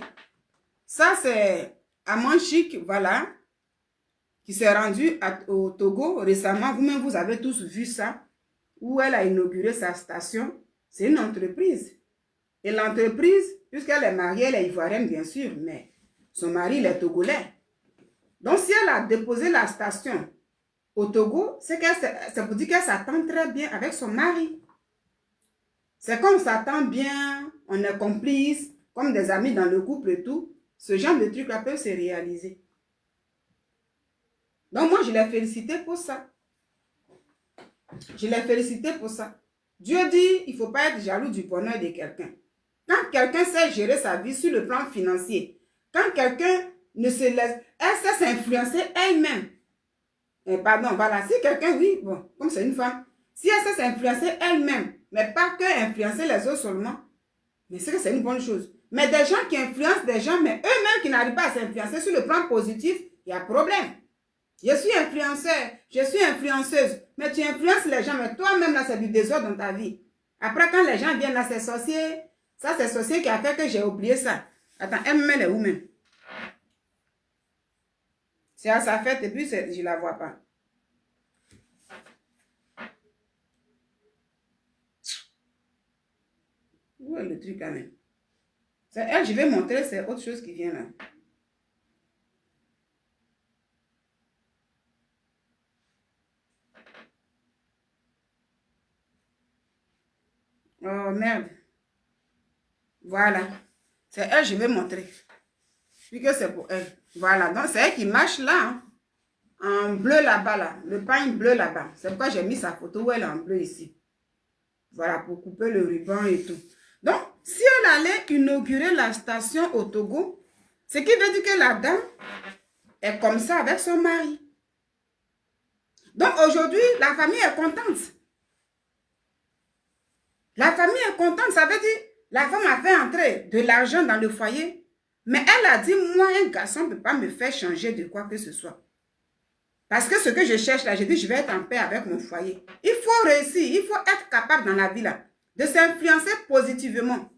ça c'est Amon Chic, voilà, qui s'est rendu au Togo récemment. Vous-même, vous avez tous vu ça, où elle a inauguré sa station. C'est une entreprise. Et l'entreprise, puisqu'elle est mariée, elle est ivoirienne, bien sûr, mais son mari, il est togolais. Donc, si elle a déposé la station au Togo, c'est pour dire qu'elle s'attend très bien avec son mari. C'est comme s'attend bien, on est complices, comme des amis dans le couple et tout. Ce genre de trucs-là peuvent se réaliser. Donc, moi, je l'ai félicité pour ça. Je l'ai félicité pour ça. Dieu dit, il ne faut pas être jaloux du bonheur de quelqu'un. Quand quelqu'un sait gérer sa vie sur le plan financier, quand quelqu'un ne se laisse, elle sait s'influencer elle-même. Pardon, voilà, si quelqu'un, oui, bon, comme c'est une femme, si elle sait s'influencer elle-même, mais pas que influencer les autres seulement, Mais c'est que c'est une bonne chose. Mais des gens qui influencent des gens, mais eux-mêmes qui n'arrivent pas à s'influencer sur le plan positif, il y a problème. Je suis influenceur, je suis influenceuse, mais tu influences les gens, mais toi-même là, c'est du désordre dans ta vie. Après, quand les gens viennent là, c'est sorcier. Ça, c'est sorcier qui a fait que j'ai oublié ça. Attends, elle me met les où même? C'est à sa fête et puis je ne la vois pas. Où est le truc quand même? C'est elle, je vais montrer, c'est autre chose qui vient là. Oh merde. Voilà. C'est elle, je vais montrer. Puis que c'est pour elle. Voilà. Donc c'est elle qui marche là. Hein. En bleu là-bas là. Le pain bleu là-bas. C'est pourquoi j'ai mis sa photo où elle est en bleu ici. Voilà, pour couper le ruban et tout. Donc, si elle allait inaugurer la station au Togo, ce qui veut dire que la dame est comme ça avec son mari. Donc aujourd'hui, la famille est contente. La famille est contente, ça veut dire, la femme a fait entrer de l'argent dans le foyer, mais elle a dit, moi, un garçon ne peut pas me faire changer de quoi que ce soit. Parce que ce que je cherche là, je dis, je vais être en paix avec mon foyer. Il faut réussir, il faut être capable dans la vie là, de s'influencer positivement.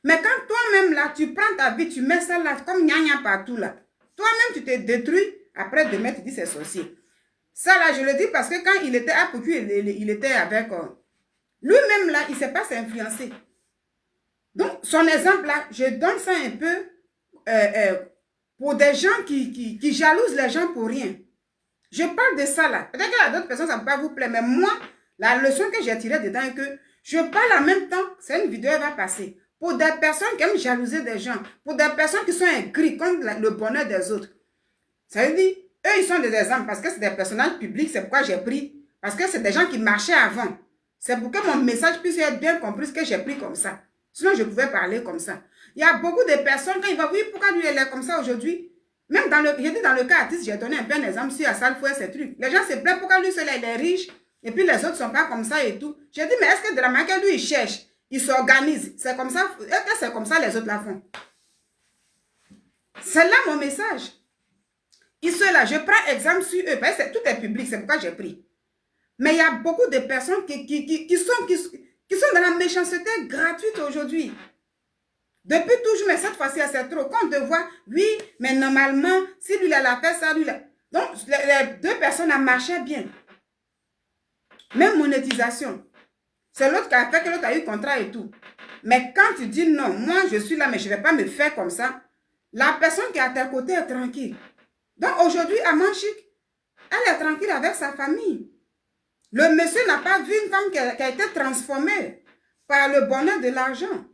Mais quand toi-même là, tu prends ta vie, tu mets ça là, comme gna partout là, toi-même tu te détruis, après demain tu dis c'est sorcier. Ça là, je le dis parce que quand il était à Poutou, il était avec... lui-même là, il ne sait pas s'influencer. Donc, son exemple là, je donne ça un peu pour des gens qui jalousent les gens pour rien. Je parle de ça là. Peut-être que d'autres personnes, ça ne peut pas vous plaire, mais moi, la leçon que j'ai tirée dedans est que je parle en même temps, c'est une vidéo, elle va passer. Pour des personnes qui aiment jalouser des gens, pour des personnes qui sont aigries contre le bonheur des autres. Ça veut dire, eux, ils sont des exemples parce que c'est des personnages publics, c'est pourquoi j'ai pris. Parce que c'est des gens qui marchaient avant. C'est pour que mon message puisse être bien compris, que j'ai pris comme ça. Sinon, je pouvais parler comme ça. Il y a beaucoup de personnes, quand ils vont, oui, pourquoi lui, elle est comme ça aujourd'hui? Même dans le, j'ai dit dans le cas artiste, j'ai donné un peu un exemple sur la salle fouet, ces trucs. Les gens se plaignent pourquoi lui, il est riche, et puis les autres ne sont pas comme ça et tout. J'ai dit, mais est-ce que de la manière que lui, il cherche, il s'organise, c'est comme ça, est-ce que c'est comme ça les autres la font? C'est là mon message. Ils sont là, je prends exemple sur eux, parce que tout est public, c'est pourquoi j'ai pris. Mais il y a beaucoup de personnes qui sont dans la méchanceté gratuite aujourd'hui. Depuis toujours, mais cette fois-ci, c'est trop. Quand on te voit, oui, mais normalement, si lui, il a fait ça, lui, là. Donc, les deux personnes ont marché bien. Même monétisation. C'est l'autre qui a fait que l'autre a eu contrat et tout. Mais quand tu dis non, moi, je suis là, mais je ne vais pas me faire comme ça, la personne qui est à tes côtés est tranquille. Donc, aujourd'hui, à Manchic, elle est tranquille avec sa famille. Le monsieur n'a pas vu une femme qui a été transformée par le bonheur de l'argent.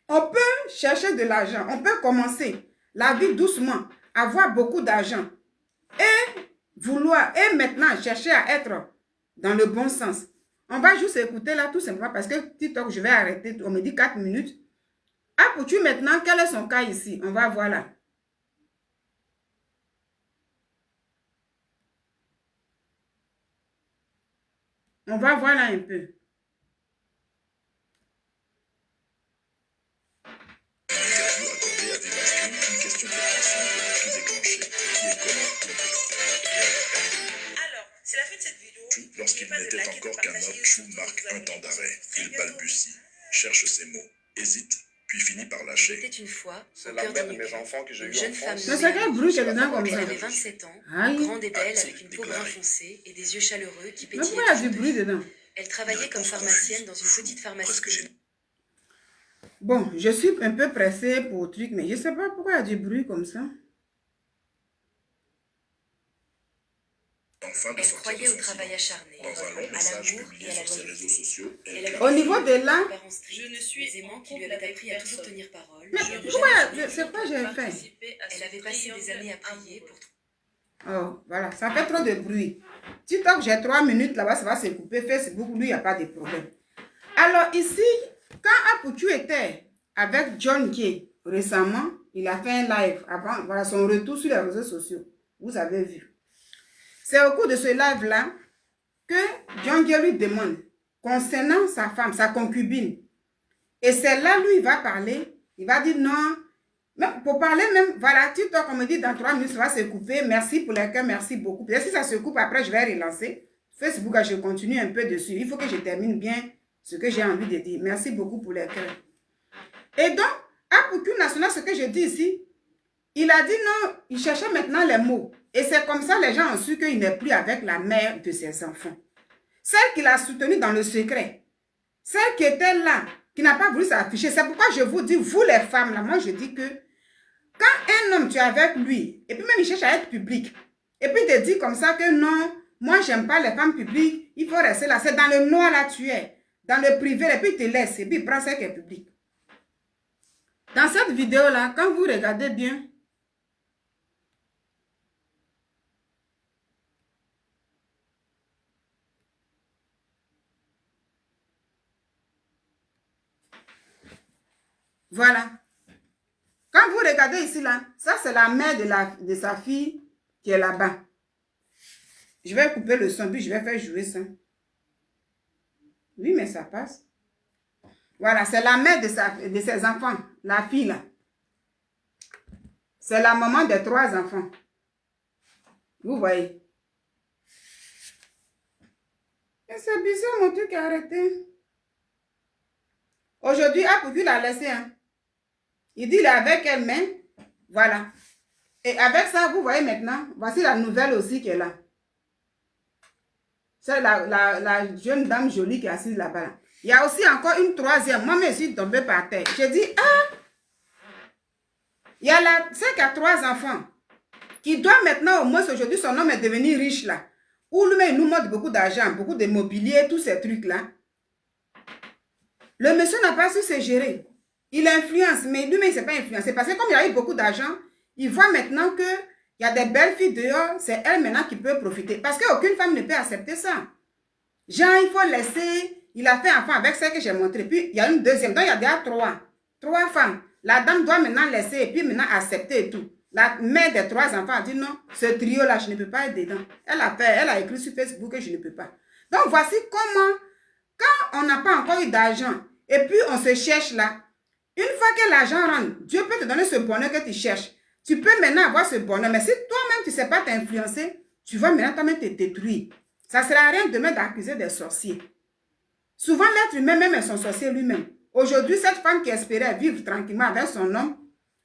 On peut chercher de l'argent, on peut commencer la vie doucement, avoir beaucoup d'argent et vouloir, et maintenant chercher à être dans le bon sens. On va juste écouter là tout simplement parce que TikTok, je vais arrêter, on me dit 4 minutes. Ah, pour tu maintenant, quel est son cas ici? On va voir là. On va voir là un peu. C'est la fin de cette vidéo. Lorsqu'il n'était encore qu'un homme, Chou marque un temps d'arrêt. Il balbutie, cherche ses mots, hésite, puis finit par lâcher. C'était une fois, C'est la mère de mes enfants que j'ai eu jeune en femme France. Mais c'est quel bruit qu'elle donne comme Elle ça? avait 27 ans, Aïe. grande et belle, Ah, avec une peau déclaré. brun foncé et des yeux chaleureux qui Mais pétillaient. pourquoi il y a du toujours de bruit vie. dedans? Elle travaillait comme pharmacienne dans une petite pharmacie. Presque gêné. Bon, je suis un peu pressée pour le truc, mais je ne sais pas pourquoi il y a du bruit comme ça. Enfin de Elle sortir croyait de au son travail silence. acharné, Dans un long à message l'amour publié et à la sur ses réseaux loyauté. sociaux, Elle elle avait Au niveau de là, je ne suis en couple avec personne. Toujours tenir parole. mais Je n'ai pourquoi, jamais c'est quoi j'ai fait? Elle avait passé des années à prier pour Oh, voilà, ça fait trop de bruit. TikTok, j'ai 3 minutes là-bas, ça va se couper. Facebook, lui, il n'y a pas de problème. Alors ici, quand Apoutu était avec John Kay récemment, il a fait un live avant, voilà son retour sur les réseaux sociaux. Vous avez vu. C'est au cours de ce live-là que John Kay lui demande, concernant sa femme, sa concubine, Et c'est là, lui, il va parler. Il va dire non. Même pour parler même, voilà, TikTok, on me dit dans 3 minutes, ça va se couper. Merci pour les cœurs, merci beaucoup. Et si ça se coupe, après, je vais relancer. Facebook, je continue un peu dessus. Il faut que je termine bien ce que j'ai envie de dire. Merci beaucoup pour les cœurs. Et donc, à Poucou National, ce que je dis ici, il a dit non, il cherchait maintenant les mots. Et c'est comme ça les gens ont su qu'il n'est plus avec la mère de ses enfants. Celle qu'il a soutenue dans le secret. Celle qui était là, qui n'a pas voulu s'afficher. C'est pourquoi je vous dis, vous les femmes, là, moi je dis que quand un homme, tu es avec lui, et puis même il cherche à être public, et puis il te dit comme ça que non, moi j'aime pas les femmes publiques, il faut rester là. C'est dans le noir là tu es, dans le privé, et puis il te laisse, et puis il prend celle qui est publique. Dans cette vidéo là, quand vous regardez bien, voilà. Quand vous regardez ici, là, ça c'est la mère de sa fille qui est là-bas. Je vais couper le son, puis je vais faire jouer ça. Oui, mais ça passe. Voilà, c'est la mère de ses enfants, la fille là. C'est la maman des 3 enfants. Vous voyez. Et c'est bizarre, mon truc a arrêté. Aujourd'hui, Poucou l'a laissé, hein. Il dit il est avec elle, mais voilà. Et avec ça, vous voyez maintenant, voici la nouvelle aussi qui est là. C'est la jeune dame jolie qui est assise là-bas. Là. Il y a aussi encore une 3e. Moi, je suis tombée par terre. J'ai dit, ah! Il y a celle qui a 3 enfants. Qui doit maintenant, au moins aujourd'hui, son homme est devenu riche là. Ou lui-même, il nous montre beaucoup d'argent, beaucoup de mobilier, tous ces trucs-là. Le monsieur n'a pas su se gérer. Il influence, mais lui-même, il ne s'est pas influencé. Parce que comme il a eu beaucoup d'argent, il voit maintenant qu'il y a des belles filles dehors, c'est elle maintenant qui peut profiter. Parce qu'aucune femme ne peut accepter ça. Genre, il faut laisser, il a fait enfant avec celle que j'ai montré. Puis, il y a une 2e, donc il y a déjà 3 femmes. La dame doit maintenant laisser et puis maintenant accepter et tout. La mère des 3 enfants a dit non, ce trio-là, je ne peux pas être dedans. Elle a écrit sur Facebook que je ne peux pas. Donc, voici comment, quand on n'a pas encore eu d'argent et puis on se cherche là, une fois que l'argent rentre, Dieu peut te donner ce bonheur que tu cherches. Tu peux maintenant avoir ce bonheur. Mais si toi-même, tu ne sais pas t'influencer, tu vas maintenant toi-même te détruire. Ça ne sert à rien demain d'accuser des sorciers. Souvent, l'être humain même est son sorcier lui-même. Aujourd'hui, cette femme qui espérait vivre tranquillement avec son homme,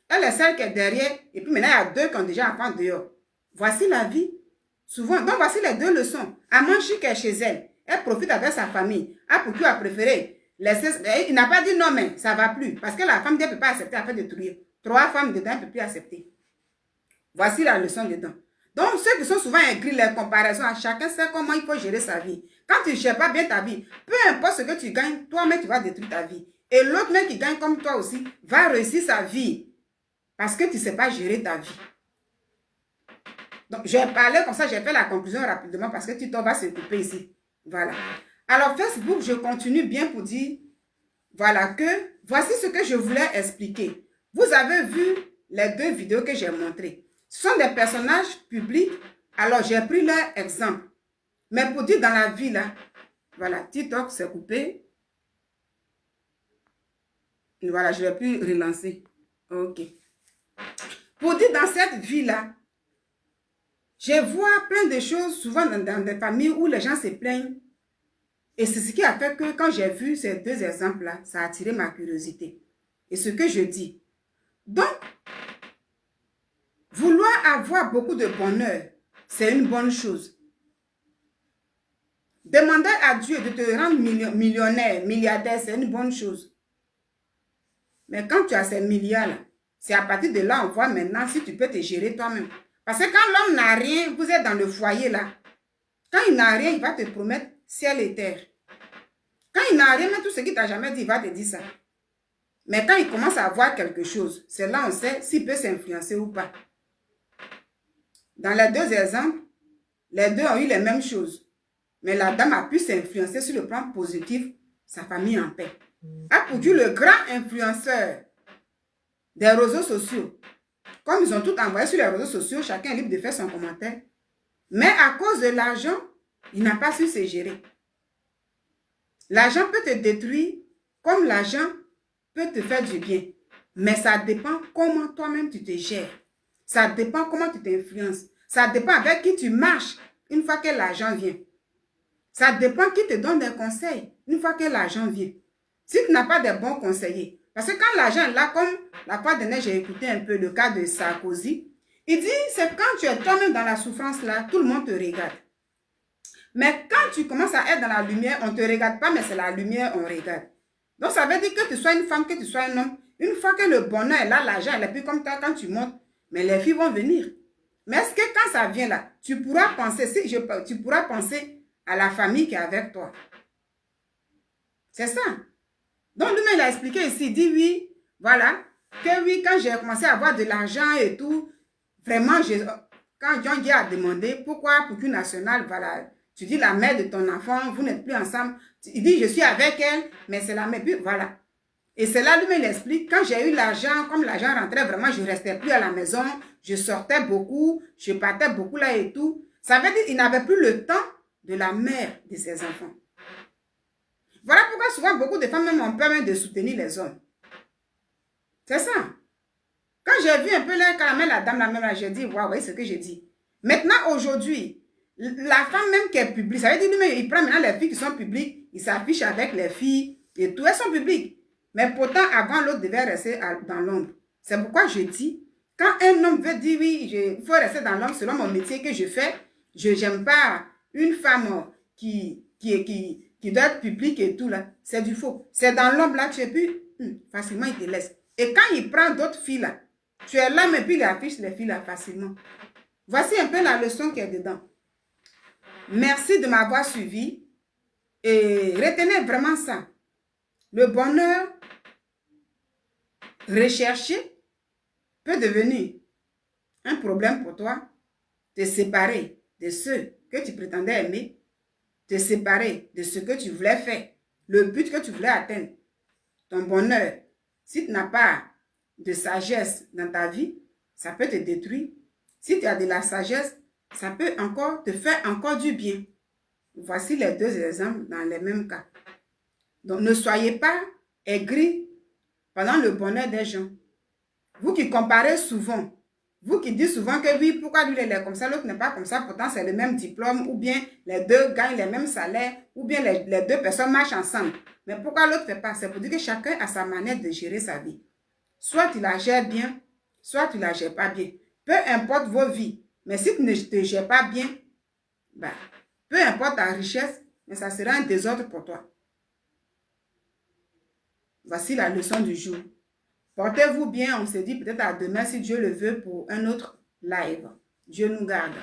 elle est celle qui est derrière. Et puis maintenant, il y a 2 qui ont déjà enfant dehors. Voici la vie. Souvent, donc voici les 2 leçons. Amanchi qui est chez elle. Elle profite avec sa famille. Poucou a préféré. Il n'a pas dit non, mais ça ne va plus. Parce que la femme ne peut pas accepter à faire détruire. 3 femmes dedans, elle ne peut plus accepter. Voici la leçon dedans. Donc, ceux qui sont souvent aigris, les comparaisons, à chacun sait comment il faut gérer sa vie. Quand tu ne gères pas bien ta vie, peu importe ce que tu gagnes, toi-même, tu vas détruire ta vie. Et l'autre même qui gagne comme toi aussi, va réussir sa vie. Parce que tu ne sais pas gérer ta vie. Donc, je vais parler comme ça, j'ai fait la conclusion rapidement parce que tu vas se couper ici. Voilà. Alors, Facebook, je continue bien pour dire, voilà, que voici ce que je voulais expliquer. Vous avez vu les 2 vidéos que j'ai montrées. Ce sont des personnages publics. Alors, j'ai pris leur exemple. Mais pour dire dans la vie, là, voilà, TikTok s'est coupé. Voilà, je ne vais plus relancer. Ok. Pour dire dans cette vie-là, je vois plein de choses, souvent dans des familles où les gens se plaignent. Et c'est ce qui a fait que quand j'ai vu ces 2 exemples-là, ça a attiré ma curiosité. Et ce que je dis. Donc, vouloir avoir beaucoup de bonheur, c'est une bonne chose. Demander à Dieu de te rendre millionnaire, milliardaire, c'est une bonne chose. Mais quand tu as ces milliards-là, c'est à partir de là, on voit maintenant si tu peux te gérer toi-même. Parce que quand l'homme n'a rien, vous êtes dans le foyer là. Quand il n'a rien, il va te promettre ciel et terre. Quand il n'a rien, même tout ce qu'il t'a jamais dit, il va te dire ça. Mais quand il commence à avoir quelque chose, c'est là on sait s'il peut s'influencer ou pas. Dans les 2 exemples, les 2 ont eu les mêmes choses. Mais la dame a pu s'influencer sur le plan positif, sa famille en paix. Poucou, le grand influenceur des réseaux sociaux, comme ils ont tout envoyé sur les réseaux sociaux, chacun est libre de faire son commentaire. Mais à cause de l'argent, il n'a pas su se gérer. L'argent peut te détruire comme l'argent peut te faire du bien. Mais ça dépend comment toi-même tu te gères. Ça dépend comment tu t'influences. Ça dépend avec qui tu marches une fois que l'argent vient. Ça dépend qui te donne des conseils une fois que l'argent vient. Si tu n'as pas de bons conseillers, parce que quand l'argent est là, comme la fois dernière, j'ai écouté un peu le cas de Sarkozy, il dit, c'est quand tu es toi-même dans la souffrance là, tout le monde te regarde. Mais quand tu commences à être dans la lumière, on ne te regarde pas, mais c'est la lumière, on regarde. Donc ça veut dire que tu sois une femme, que tu sois un homme, une fois que le bonheur est là, l'argent est plus comme toi, quand tu montes, mais les filles vont venir. Mais est-ce que quand ça vient là, tu pourras penser, tu pourras penser à la famille qui est avec toi? C'est ça. Donc lui-même, il a expliqué ici, il dit oui, voilà, que oui, quand j'ai commencé à avoir de l'argent et tout, vraiment, quand John Dieu a demandé pourquoi pour qu'une nationale, voilà, tu dis la mère de ton enfant, vous n'êtes plus ensemble, il dit je suis avec elle, mais c'est la mère, puis voilà. Et c'est là lui-même il explique, quand j'ai eu l'argent, comme l'argent rentrait vraiment, je ne restais plus à la maison, je sortais beaucoup, je partais beaucoup là et tout. Ça veut dire qu'il n'avait plus le temps de la mère de ses enfants. Voilà pourquoi souvent beaucoup de femmes même ont peur même de soutenir les hommes. C'est ça. Quand j'ai vu un peu là, quand la dame, la même là, j'ai dit, waouh, voyez ce que j'ai dit. Maintenant, aujourd'hui, la femme même qui est publique, ça veut dire lui-même, il prend maintenant les filles qui sont publiques, il s'affiche avec les filles et tout, elles sont publiques. Mais pourtant, avant, l'autre devait rester dans l'ombre. C'est pourquoi je dis, quand un homme veut dire, oui, il faut rester dans l'ombre selon mon métier que je fais, je n'aime pas une femme qui doit être publique et tout là, c'est du faux. C'est dans l'ombre là, tu es plus, facilement il te laisse. Et quand il prend d'autres filles là, tu es là, mais puis il affiche les filles là facilement. Voici un peu la leçon qui est dedans. Merci de m'avoir suivi et retenez vraiment ça. Le bonheur recherché peut devenir un problème pour toi, te séparer de ceux que tu prétendais aimer, te séparer de ce que tu voulais faire, le but que tu voulais atteindre, ton bonheur. Si tu n'as pas de sagesse dans ta vie, ça peut te détruire. Si tu as de la sagesse, ça peut encore te faire encore du bien. Voici les deux exemples dans les mêmes cas. Donc, ne soyez pas aigris pendant le bonheur des gens. Vous qui comparez souvent, vous qui dites souvent que oui, pourquoi lui il est comme ça, l'autre n'est pas comme ça, pourtant c'est le même diplôme, ou bien les deux gagnent les mêmes salaires, ou bien les deux personnes marchent ensemble. Mais pourquoi l'autre ne fait pas? C'est pour dire que chacun a sa manière de gérer sa vie. Soit tu la gères bien, soit tu ne la gères pas bien. Peu importe vos vies, mais si tu ne te gères pas bien, ben, peu importe ta richesse, mais ça sera un désordre pour toi. Voici la leçon du jour. Portez-vous bien, on se dit peut-être à demain si Dieu le veut pour un autre live. Dieu nous garde.